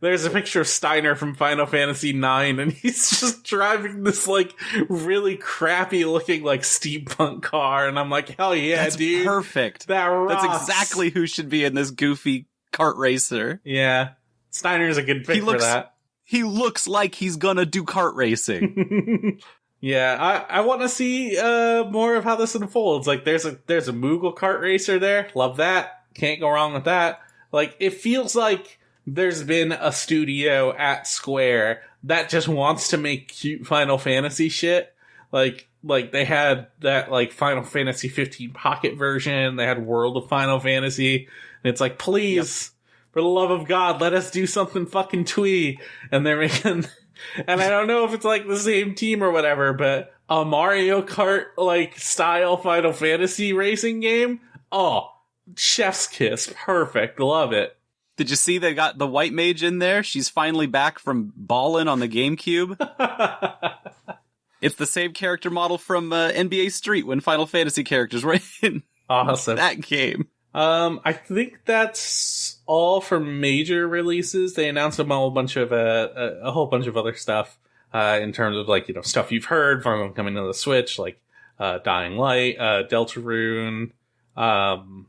there's a picture of Steiner from Final Fantasy IX, and he's just driving this, like, really crappy looking, like, steampunk car, and I'm like, hell yeah, that's dude. Perfect. That rocks. That's exactly who should be in this goofy kart racer. Yeah. Steiner's a good pick for that. He looks like he's gonna do kart racing. Yeah, I want to see more of how this unfolds. Like, there's a Moogle kart racer there. Love that. Can't go wrong with that. Like, it feels like there's been a studio at Square that just wants to make cute Final Fantasy shit. Like they had that, like, Final Fantasy 15 Pocket version. They had World of Final Fantasy. And it's like, please, for the love of God, let us do something fucking twee. And they're making And I don't know if it's like the same team or whatever, but a Mario Kart like style Final Fantasy racing game. Oh, chef's kiss. Perfect. Love it. Did you see they got the white mage in there? She's finally back from ballin' on the GameCube. It's the same character model from NBA Street when Final Fantasy characters were in that game. I think that's all for major releases. They announced a whole bunch of other stuff in terms of like, you know, stuff you've heard from coming to the Switch, like Dying Light, Deltarune, Hyrule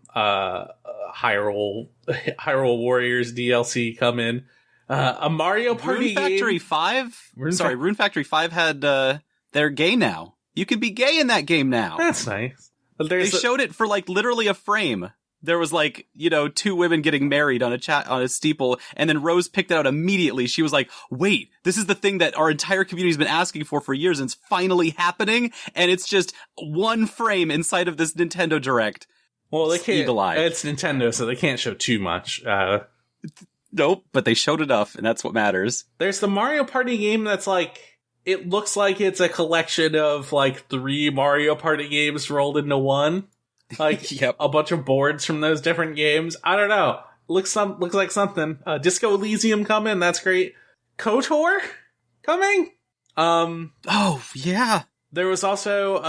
Warriors DLC coming. A Mario Party Rune Factory game. 5? Rune Factory 5 had they're gay now. You can be gay in that game now. That's nice. They showed it for like literally a frame. There was like, you know, two women getting married on a steeple, and then Rose picked it out immediately. She was like, wait, this is the thing that our entire community's been asking for years, and it's finally happening, and it's just one frame inside of this Nintendo Direct. Well, they can't. Eagle-eyed. It's Nintendo, so they can't show too much. Nope, but they showed enough, and that's what matters. There's the Mario Party game that's like, it looks like it's a collection of like 3 Mario Party games rolled into one. Like Yep. a bunch of boards from those different games. I don't know. Looks like something. Disco Elysium coming. That's great. KOTOR coming. Oh yeah. There was also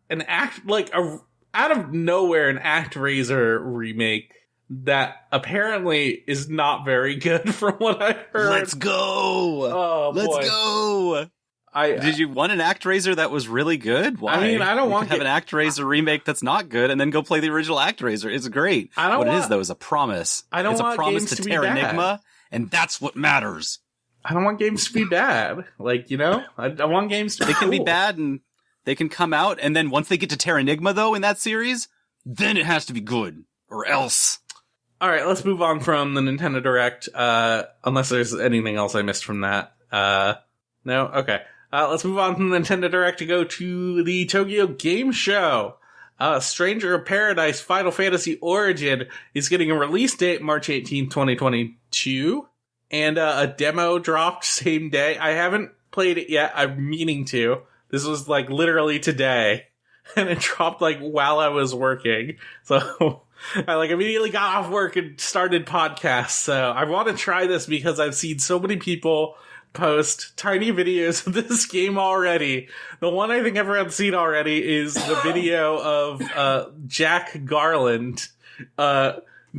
an out of nowhere an ActRaiser remake that apparently is not very good from what I've heard. Let's go. Oh, Let's boy. go. Did you want an ActRaiser that was really good? Why? I mean, I don't want to have an ActRaiser remake that's not good, and then go play the original ActRaiser. It's great. What it is though is a promise. It's a promise to Terranigma, and that's what matters. I don't want games to be bad. Like, you know, I want games to be They can be cool. bad, and they can come out, and then once they get to Terranigma, though, in that series, then it has to be good, or else. All right, let's move on from the Nintendo Direct. Unless there's anything else I missed from that. No? Okay. Let's move on from the Nintendo Direct to go to the Tokyo Game Show. Stranger of Paradise Final Fantasy Origin is getting a release date March 18th, 2022. And a demo dropped same day. I haven't played it yet. I'm meaning to. This was like literally today. And it dropped like while I was working. So I like immediately got off work and started podcasts. So I want to try this because I've seen so many people post tiny videos of this game already. The one I think everyone's seen already is the video of Jack Garland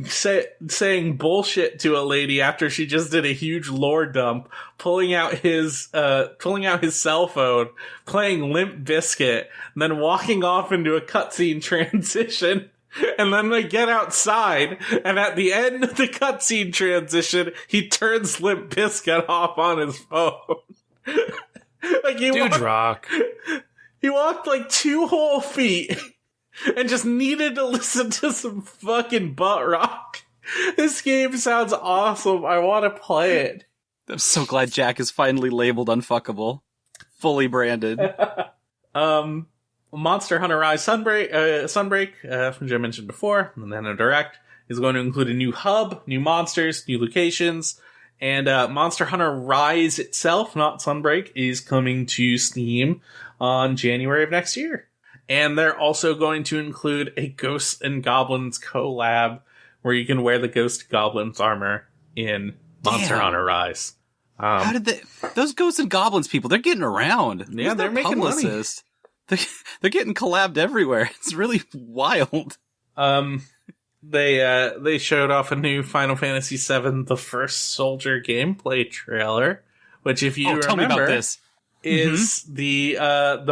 saying bullshit to a lady after she just did a huge lore dump, pulling out his cell phone, playing Limp Bizkit, and then walking off into a cutscene transition. And then they get outside, and at the end of the cutscene transition, he turns Limp Bizkit off on his phone. Like he walked like 2 whole feet and just needed to listen to some fucking butt rock. This game sounds awesome. I want to play it. I'm so glad Jack is finally labeled unfuckable. Fully branded. Monster Hunter Rise Sunbreak, which I mentioned before, and then a Direct, is going to include a new hub, new monsters, new locations, and Monster Hunter Rise itself, not Sunbreak, is coming to Steam on January of next year. And they're also going to include a Ghosts and Goblins collab, where you can wear the Ghost Goblins armor in Monster Hunter Rise. How did those Ghosts and Goblins people, they're getting around. Yeah, they're making money. They're getting collabed everywhere. It's really wild. They showed off a new Final Fantasy VII The First Soldier gameplay trailer, which if you remember, tell me about this. Is the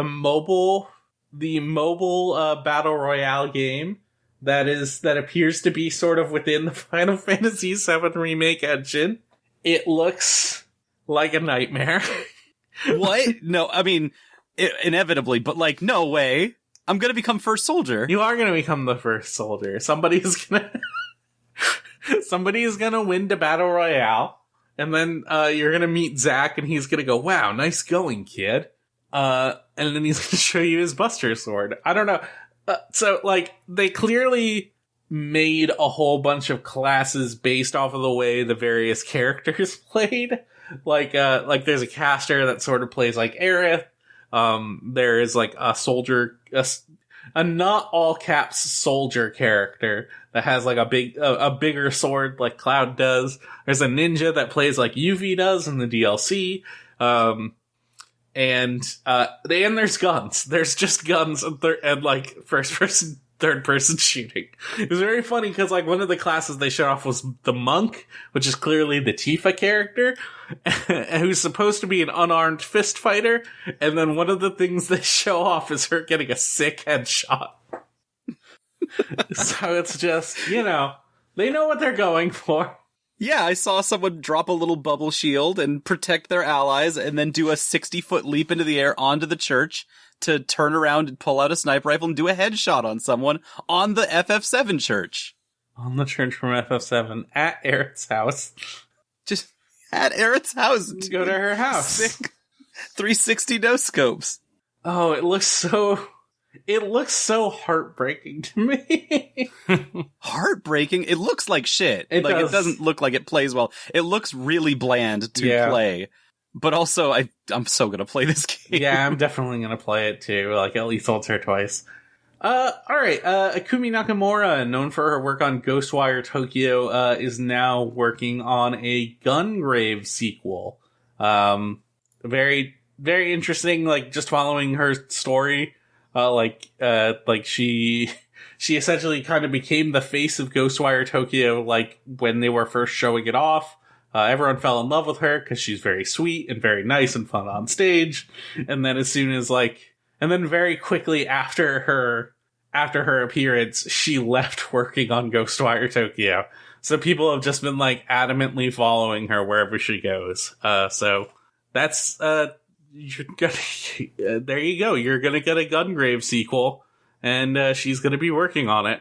mobile battle royale game that appears to be sort of within the Final Fantasy VII remake engine. It looks like a nightmare. What? No, I mean, inevitably, but like, no way. I'm gonna become first soldier. You are gonna become the first soldier. Somebody's gonna win the battle royale, and then you're gonna meet Zack, and he's gonna go, "Wow, nice going, kid." And then he's gonna show you his Buster Sword. I don't know. So like, they clearly made a whole bunch of classes based off of the way the various characters played. like there's a caster that sort of plays like Aerith. There is like a soldier, a not all caps soldier character that has like a bigger sword like Cloud does. There's a ninja that plays like Yuffie does in the DLC. And there's guns. There's just guns and like first person, third person shooting. It was very funny because like one of the classes they showed off was the monk, which is clearly the Tifa character, who's supposed to be an unarmed fist fighter. And then one of the things they show off is her getting a sick headshot. So it's just, you know, they know what they're going for. Yeah, I saw someone drop a little bubble shield and protect their allies and then do a 60-foot leap into the air onto the church to turn around and pull out a sniper rifle and do a headshot on someone on the FF7 church. On the church from FF7 at Aerith's house. Just at Aerith's house. Go to her house. Sick. 360 no scopes. Oh, it looks so heartbreaking to me. Heartbreaking? It looks like shit. It does. It doesn't look like it plays well. It looks really bland to play. But also, I'm so gonna play this game. Yeah, I'm definitely gonna play it too, like at least once or twice. Alright, Akumi Nakamura, known for her work on Ghostwire Tokyo, is now working on a Gungrave sequel. Very, very interesting, like, just following her story. She essentially kind of became the face of Ghostwire Tokyo, like, when they were first showing it off. Everyone fell in love with her because she's very sweet and very nice and fun on stage. And then very quickly after her appearance, she left working on Ghostwire Tokyo. So people have just been like adamantly following her wherever she goes. So that's, there you go. You're gonna get a Gungrave sequel and, she's gonna be working on it.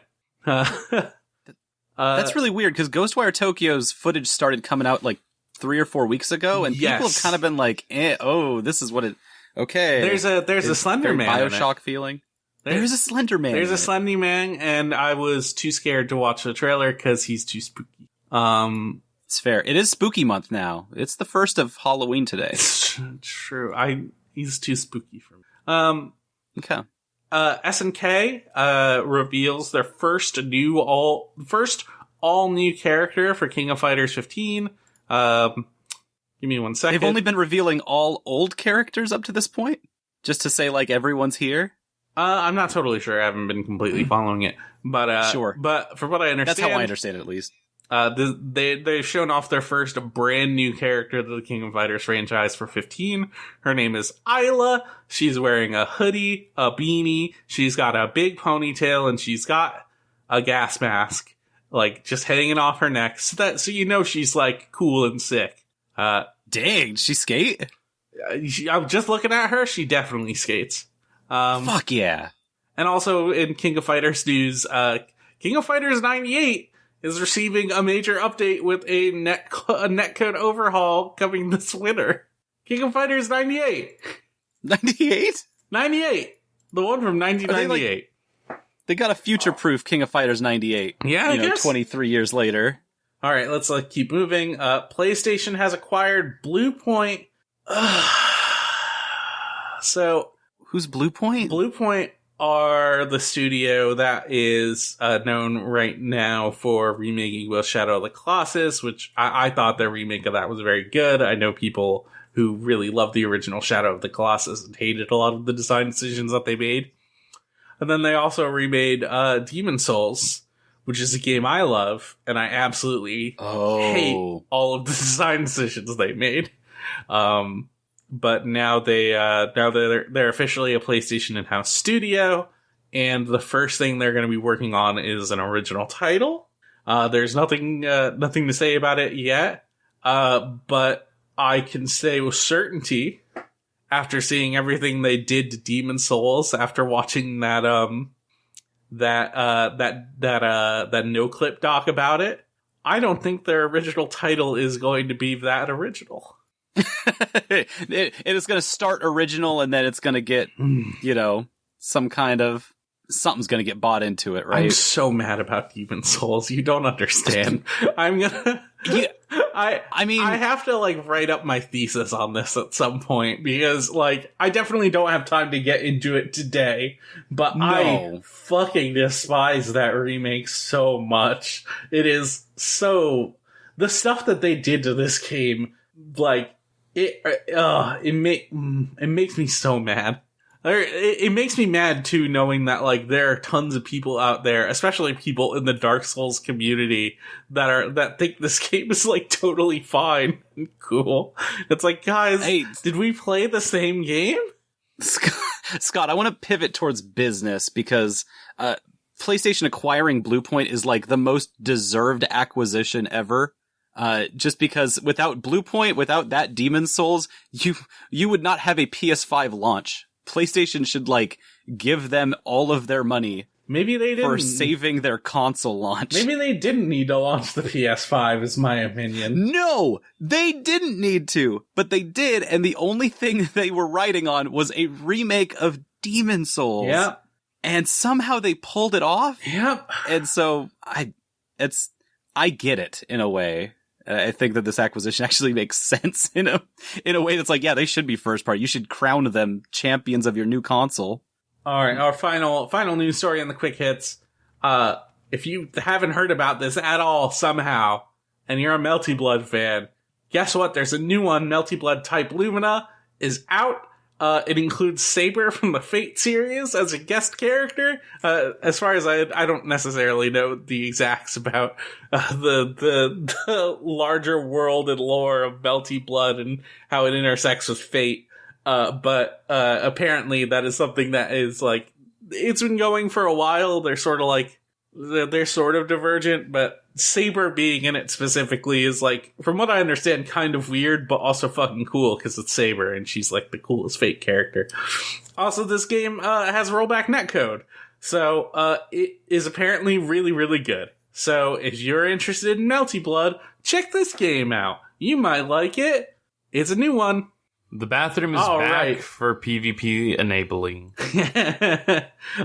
That's really weird because Ghostwire Tokyo's footage started coming out like 3 or 4 weeks ago, and people have kind of been like, this is what it. Okay, there's a Slender Man. Bioshock feeling. There's a Slender Man. There's a Slender Man, and I was too scared to watch the trailer because he's too spooky. It's fair. It is spooky month now. It's the first of Halloween today. It's true. He's too spooky for me. Okay. SNK reveals their first all new character for King of Fighters 15. Give me 1 second. They've only been revealing all old characters up to this point, just to say like everyone's here. I'm not totally sure. I haven't been completely following it, but sure. But from what I understand, that's how I understand it, at least. They've shown off their first brand new character to the King of Fighters franchise for 15. Her name is Isla. She's wearing a hoodie, a beanie. She's got a big ponytail, and she's got a gas mask, like just hanging off her neck. So you know she's like cool and sick. Dang, she skate? I'm just looking at her. She definitely skates. Fuck yeah! And also in King of Fighters news, King of Fighters 98 is receiving a major update with a netcode overhaul coming this winter. King of Fighters 98. 98? 98. The one from 1998. They got a future-proof King of Fighters 98. Yeah, I guess. 23 years later. All right, let's keep moving. PlayStation has acquired Blue Point. So, who's Blue Point? Blue Point are the studio that is known right now for remaking both Shadow of the Colossus, which I thought their remake of that was very good. I know people who really loved the original Shadow of the Colossus and hated a lot of the design decisions that they made. And then they also remade Demon Souls, which is a game I love, and I absolutely hate all of the design decisions they made. But now they're officially a PlayStation in-house studio, and the first thing they're going to be working on is an original title. There's nothing to say about it yet, but I can say with certainty, after seeing everything they did to Demon Souls, after watching that no clip doc about it, I don't think their original title is going to be that original. It is going to start original, and then it's going to get, some kind of something's going to get bought into it, right? I'm so mad about Demon Souls. You don't understand. I'm gonna. I mean, I have to like write up my thesis on this at some point because like I definitely don't have time to get into it today, but I fucking despise that remake so much. It is so the stuff that they did to this game, like it makes me so mad. It makes me mad too, knowing that like there are tons of people out there, especially people in the Dark Souls community, that think this game is like totally fine and cool. It's like, guys, hey, did we play the same game? Scott, I want to pivot towards business because PlayStation acquiring Bluepoint is like the most deserved acquisition ever. Just because without Bluepoint, without that Demon's Souls, you would not have a PS5 launch. PlayStation should, like, give them all of their money. Maybe they didn't. For saving their console launch. Maybe they didn't need to launch the PS5, is my opinion. No! They didn't need to! But they did, and the only thing they were writing on was a remake of Demon's Souls. Yep. And somehow they pulled it off. Yep. And so, I get it, in a way. I think that this acquisition actually makes sense in a way that's like, yeah, they should be first party. You should crown them champions of your new console. All right, our final news story in the quick hits. If you haven't heard about this at all somehow, and you're a Melty Blood fan, guess what? There's a new one. Melty Blood Type Lumina is out. It includes Saber from the Fate series as a guest character. As far as I don't necessarily know the exacts about the larger world and lore of Melty Blood and how it intersects with Fate. But apparently that is something that is like it's been going for a while. They're sort of divergent, but Saber being in it specifically is like, from what I understand, kind of weird, but also fucking cool because it's Saber and she's like the coolest Fate character. Also, this game has rollback netcode, so it is apparently really, really good. So if you're interested in Melty Blood, check this game out. You might like it. It's a new one. The bathroom is back for PvP enabling.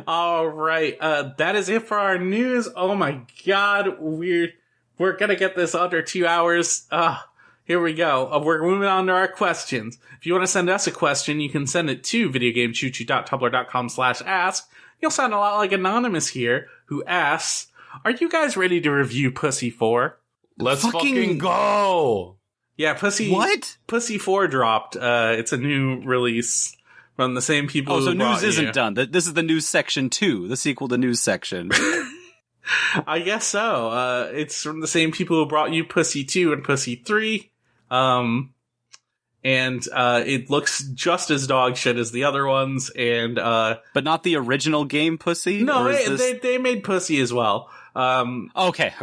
All right. That is it for our news. Oh my god. We're gonna get this under 2 hours. Here we go. We're moving on to our questions. If you want to send us a question, you can send it to videogamechoochoo.tumblr.com/ask. You'll sound a lot like Anonymous here, who asks, are you guys ready to review Pussy 4? Let's fucking go! Yeah, Pussy 4 dropped. It's a new release from the same people who so brought news isn't done. This is the news section 2, the sequel to news section. I guess so. It's from the same people who brought you Pussy 2 and Pussy 3. And it looks just as dog shit as the other ones, and but not the original game Pussy? No, they made Pussy as well. Okay.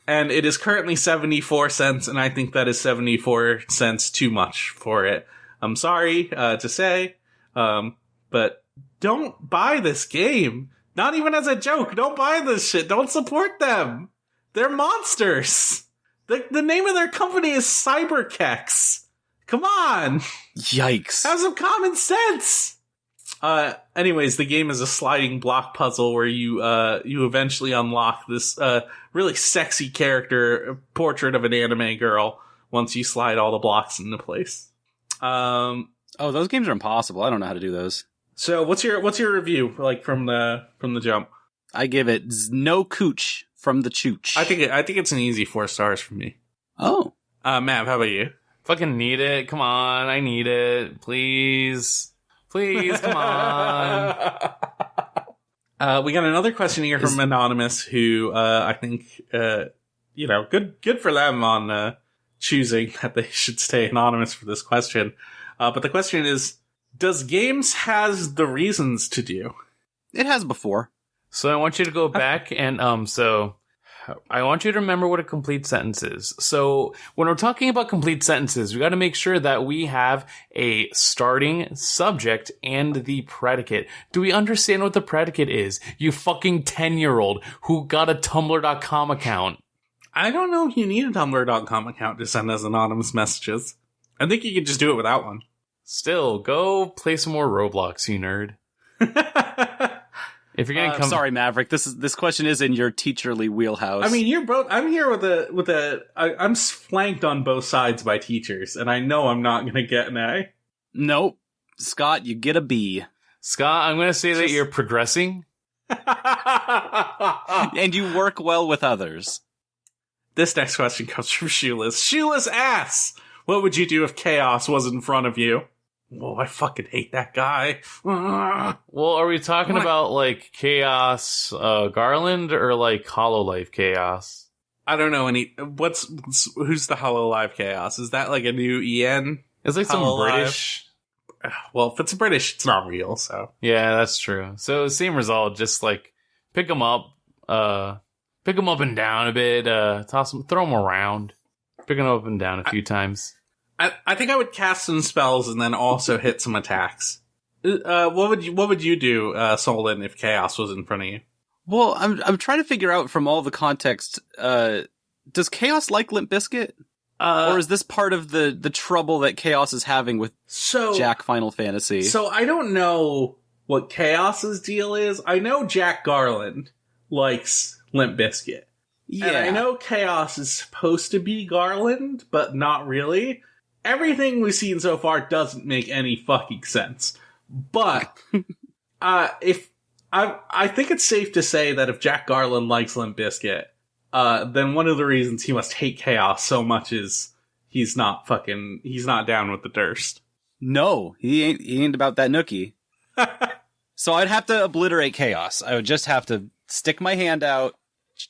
And it is currently 74 cents, and I think that is 74 cents too much for it. I'm sorry to say, but don't buy this game. Not even as a joke. Don't buy this shit. Don't support them. They're monsters. The name of their company is Cyberkex. Come on. Yikes. Have some common sense. Anyways, the game is a sliding block puzzle where you eventually unlock this, really sexy character portrait of an anime girl once you slide all the blocks into place. Those games are impossible. I don't know how to do those. So what's your review, like, from the jump? I give it no cooch from the chooch. I think it's an easy 4 stars for me. Oh. Mav, how about you? Fucking need it. Come on. I need it. Please, come on. We got another question here from Anonymous, who I think, good for them on choosing that they should stay anonymous for this question. But the question is, does games has the reasons to do? It has before. So I want you to go back and I want you to remember what a complete sentence is. So when we're talking about complete sentences, we got to make sure that we have a starting subject and the predicate. Do we understand what the predicate is? You fucking 10-year-old who got a Tumblr.com account. I don't know if you need a Tumblr.com account to send us anonymous messages. I think you could just do it without one. Still, go play some more Roblox, you nerd. If you're gonna come, sorry, Maverick. This question is in your teacherly wheelhouse. I mean, I'm here I'm flanked on both sides by teachers, and I know I'm not gonna get an A. Nope. Scott, you get a B. Scott, I'm gonna say that you're progressing. And you work well with others. This next question comes from Shoeless. Shoeless asks, what would you do if Chaos was in front of you? Whoa, I fucking hate that guy. Well, are we talking about, like, Chaos Garland or, like, Hololive Chaos? I don't know any... Who's the Hololive Chaos? Is that, like, a new EN? It's like some Hololive? British... Well, if it's British, it's not real, so... Yeah, that's true. So, same result, just, like, pick them up and down a bit, throw them around. Pick them up and down a few times. I think I would cast some spells and then also hit some attacks. What would you do, Solon, if Chaos was in front of you? Well, I'm trying to figure out from all the context. Does Chaos like Limp Bizkit, or is this part of the trouble that Chaos is having with Jack Final Fantasy? So I don't know what Chaos's deal is. I know Jack Garland likes Limp Bizkit. Yeah, and I know Chaos is supposed to be Garland, but not really. Everything we've seen so far doesn't make any fucking sense. But if I think it's safe to say that if Jack Garland likes Limp Bizkit, then one of the reasons he must hate Chaos so much is he's not down with the Durst. No, he ain't about that nookie. So I'd have to obliterate Chaos. I would just have to stick my hand out,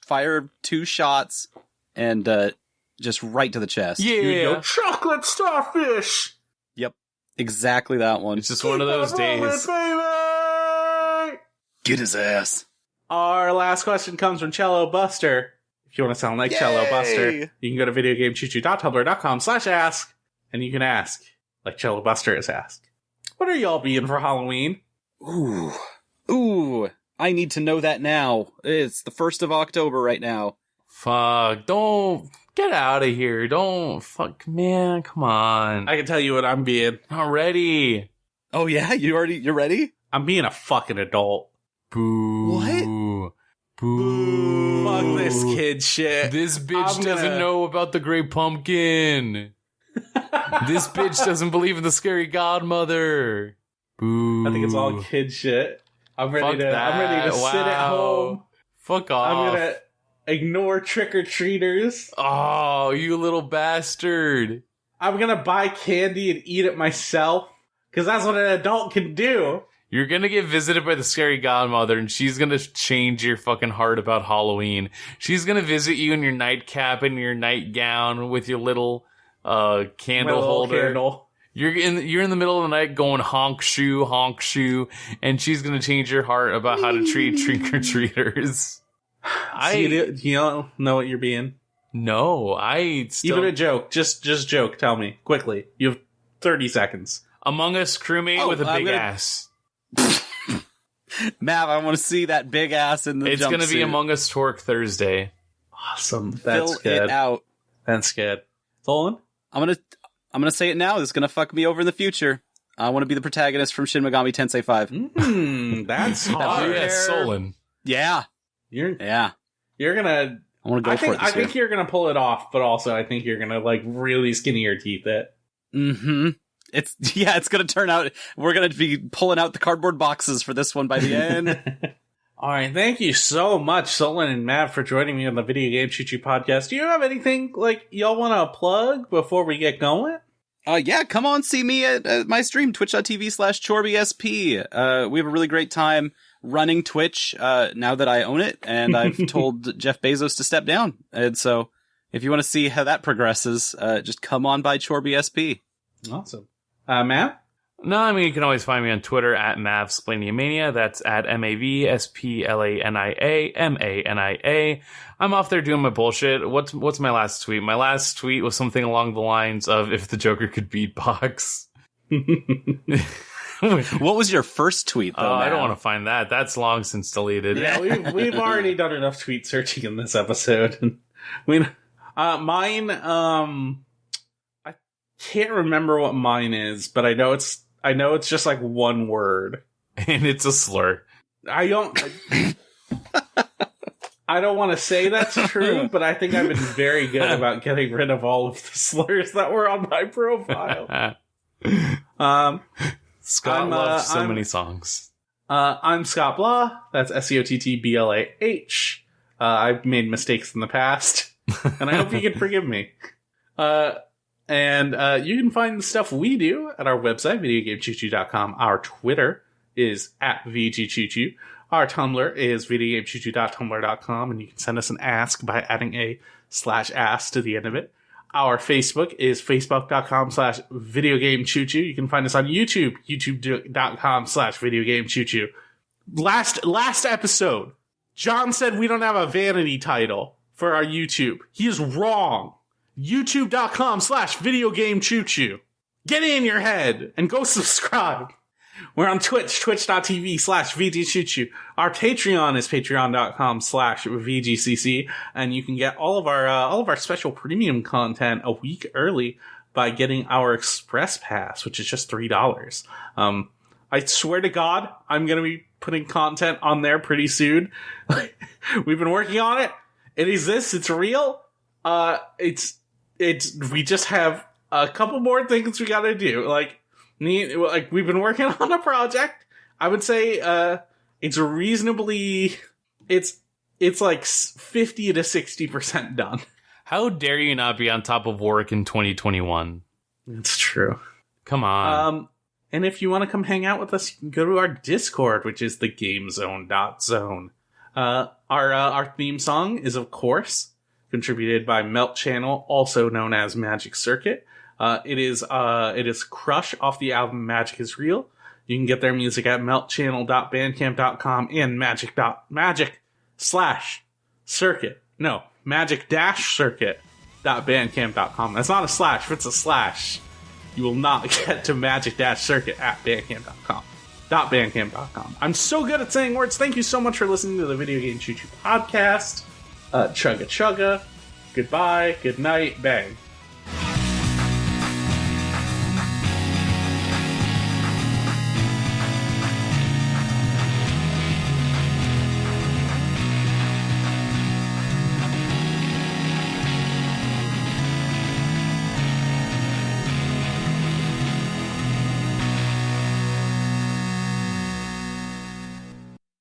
fire 2 shots, and just right to the chest. Yeah. You go, chocolate starfish! Yep. Exactly that one. It's just one of those days. Baby! Get his ass. Our last question comes from Cello Buster. If you want to sound like Cello Buster, you can go to videogamechoochoo.tumblr.com/ask, and you can ask, like Cello Buster has asked. What are y'all being for Halloween? Ooh. I need to know that now. It's the 1st of October right now. Fuck, don't... Get out of here. Don't... Fuck, man, come on. I can tell you what I'm being. Not ready. Oh yeah? You're ready? I'm being a fucking adult. Boo. What? Boo. Fuck this kid shit. This bitch doesn't know about the Great Pumpkin. This bitch doesn't believe in the scary godmother. Boo. I think it's all kid shit. I'm ready to Wow. sit at home. Fuck off. I'm gonna ignore trick-or-treaters. Oh, you little bastard. I'm gonna buy candy and eat it myself. Because that's what an adult can do. You're gonna get visited by the scary godmother, and she's gonna change your fucking heart about Halloween. She's gonna visit you in your nightcap and your nightgown with your little candle holder. Candle. You're in the middle of the night going honk shoe, and she's gonna change your heart about how to treat trick-or-treaters. Do you don't know what you're being? No, I still... Even a joke. Just joke. Tell me. Quickly. You have 30 seconds. Among Us crewmate with a big ass. Mav, I want to see that big ass in the It's going to be Among Us Torque Thursday. Awesome. That's Fill good. it out. That's good. Solon? I'm gonna say it now. This is gonna fuck me over in the future. I want to be the protagonist from Shin Megami Tensei 5. That's Oh, hard. yeah, Solon. Yeah. You're gonna... I want to go for it this I think you're gonna pull it off, but also I think you're gonna, like, really skinny your teeth it. Mm-hmm. It's gonna turn out... We're gonna be pulling out the cardboard boxes for this one by the end. Alright, thank you so much, Solon and Matt, for joining me on the Video Game Choo-Choo podcast. Do you have anything, like, y'all want to plug before we get going? Yeah, come on, see me at my stream, twitch.tv/ChorbySP. We have a really great time running Twitch, now that I own it, and I've told Jeff Bezos to step down. And so, if you want to see how that progresses, just come on by ChorbySP. Awesome. Matt? No, I mean, you can always find me on Twitter at MavSplaniamania. That's at MavSplaniamania. I'm off there doing my bullshit. What's my last tweet? My last tweet was something along the lines of if the Joker could beatbox. What was your first tweet, though, I don't Mav? want to find that. That's long since deleted. Yeah, we've already done enough tweet searching in this episode. Mine, I can't remember what mine is, but I know it's just like one word. And it's a slur. I don't want to say that's true, but I think I've been very good about getting rid of all of the slurs that were on my profile. Scott loves so many songs. I'm Scott Blah. That's SCOTTBLAH. I've made mistakes in the past, and I hope you can forgive me. And you can find the stuff we do at our website, videogamechoochoo.com. Our Twitter is @VGChoochoo. Our Tumblr is videogamechoochoo.tumblr.com, and you can send us an ask by adding a /ask to the end of it. Our Facebook is facebook.com/videogamechoochoo. You can find us on YouTube, youtube.com/videogamechoochoo. Last episode, John said we don't have a vanity title for our YouTube. He is wrong. youtube.com/videogamechoochoo. Get it in your head and go subscribe. We're on Twitch, twitch.tv/VGCC. Our Patreon is patreon.com/VGCC. And you can get all of our special premium content a week early by getting our Express Pass, which is just $3. I swear to God, I'm going to be putting content on there pretty soon. We've been working on it. It exists. It's real. We just have a couple more things we got to do. We've been working on a project. I would say it's reasonably it's like 50 to 60% done. How dare you not be on top of work in 2021? It's true. Come on. And if you want to come hang out with us, you can go to our Discord, which is the GameZone.zone. Our theme song is, of course, contributed by Melt Channel, also known as Magic Circuit. It is Crush off the album Magic is Real. You can get their music at meltchannel.bandcamp.com and magic-circuit.bandcamp.com. That's not a slash. If it's a slash, you will not get to magic-circuit at bandcamp.com. I'm so good at saying words. Thank you so much for listening to the Video Game Choo Choo podcast. Chugga chugga. Goodbye. Good night. Bang.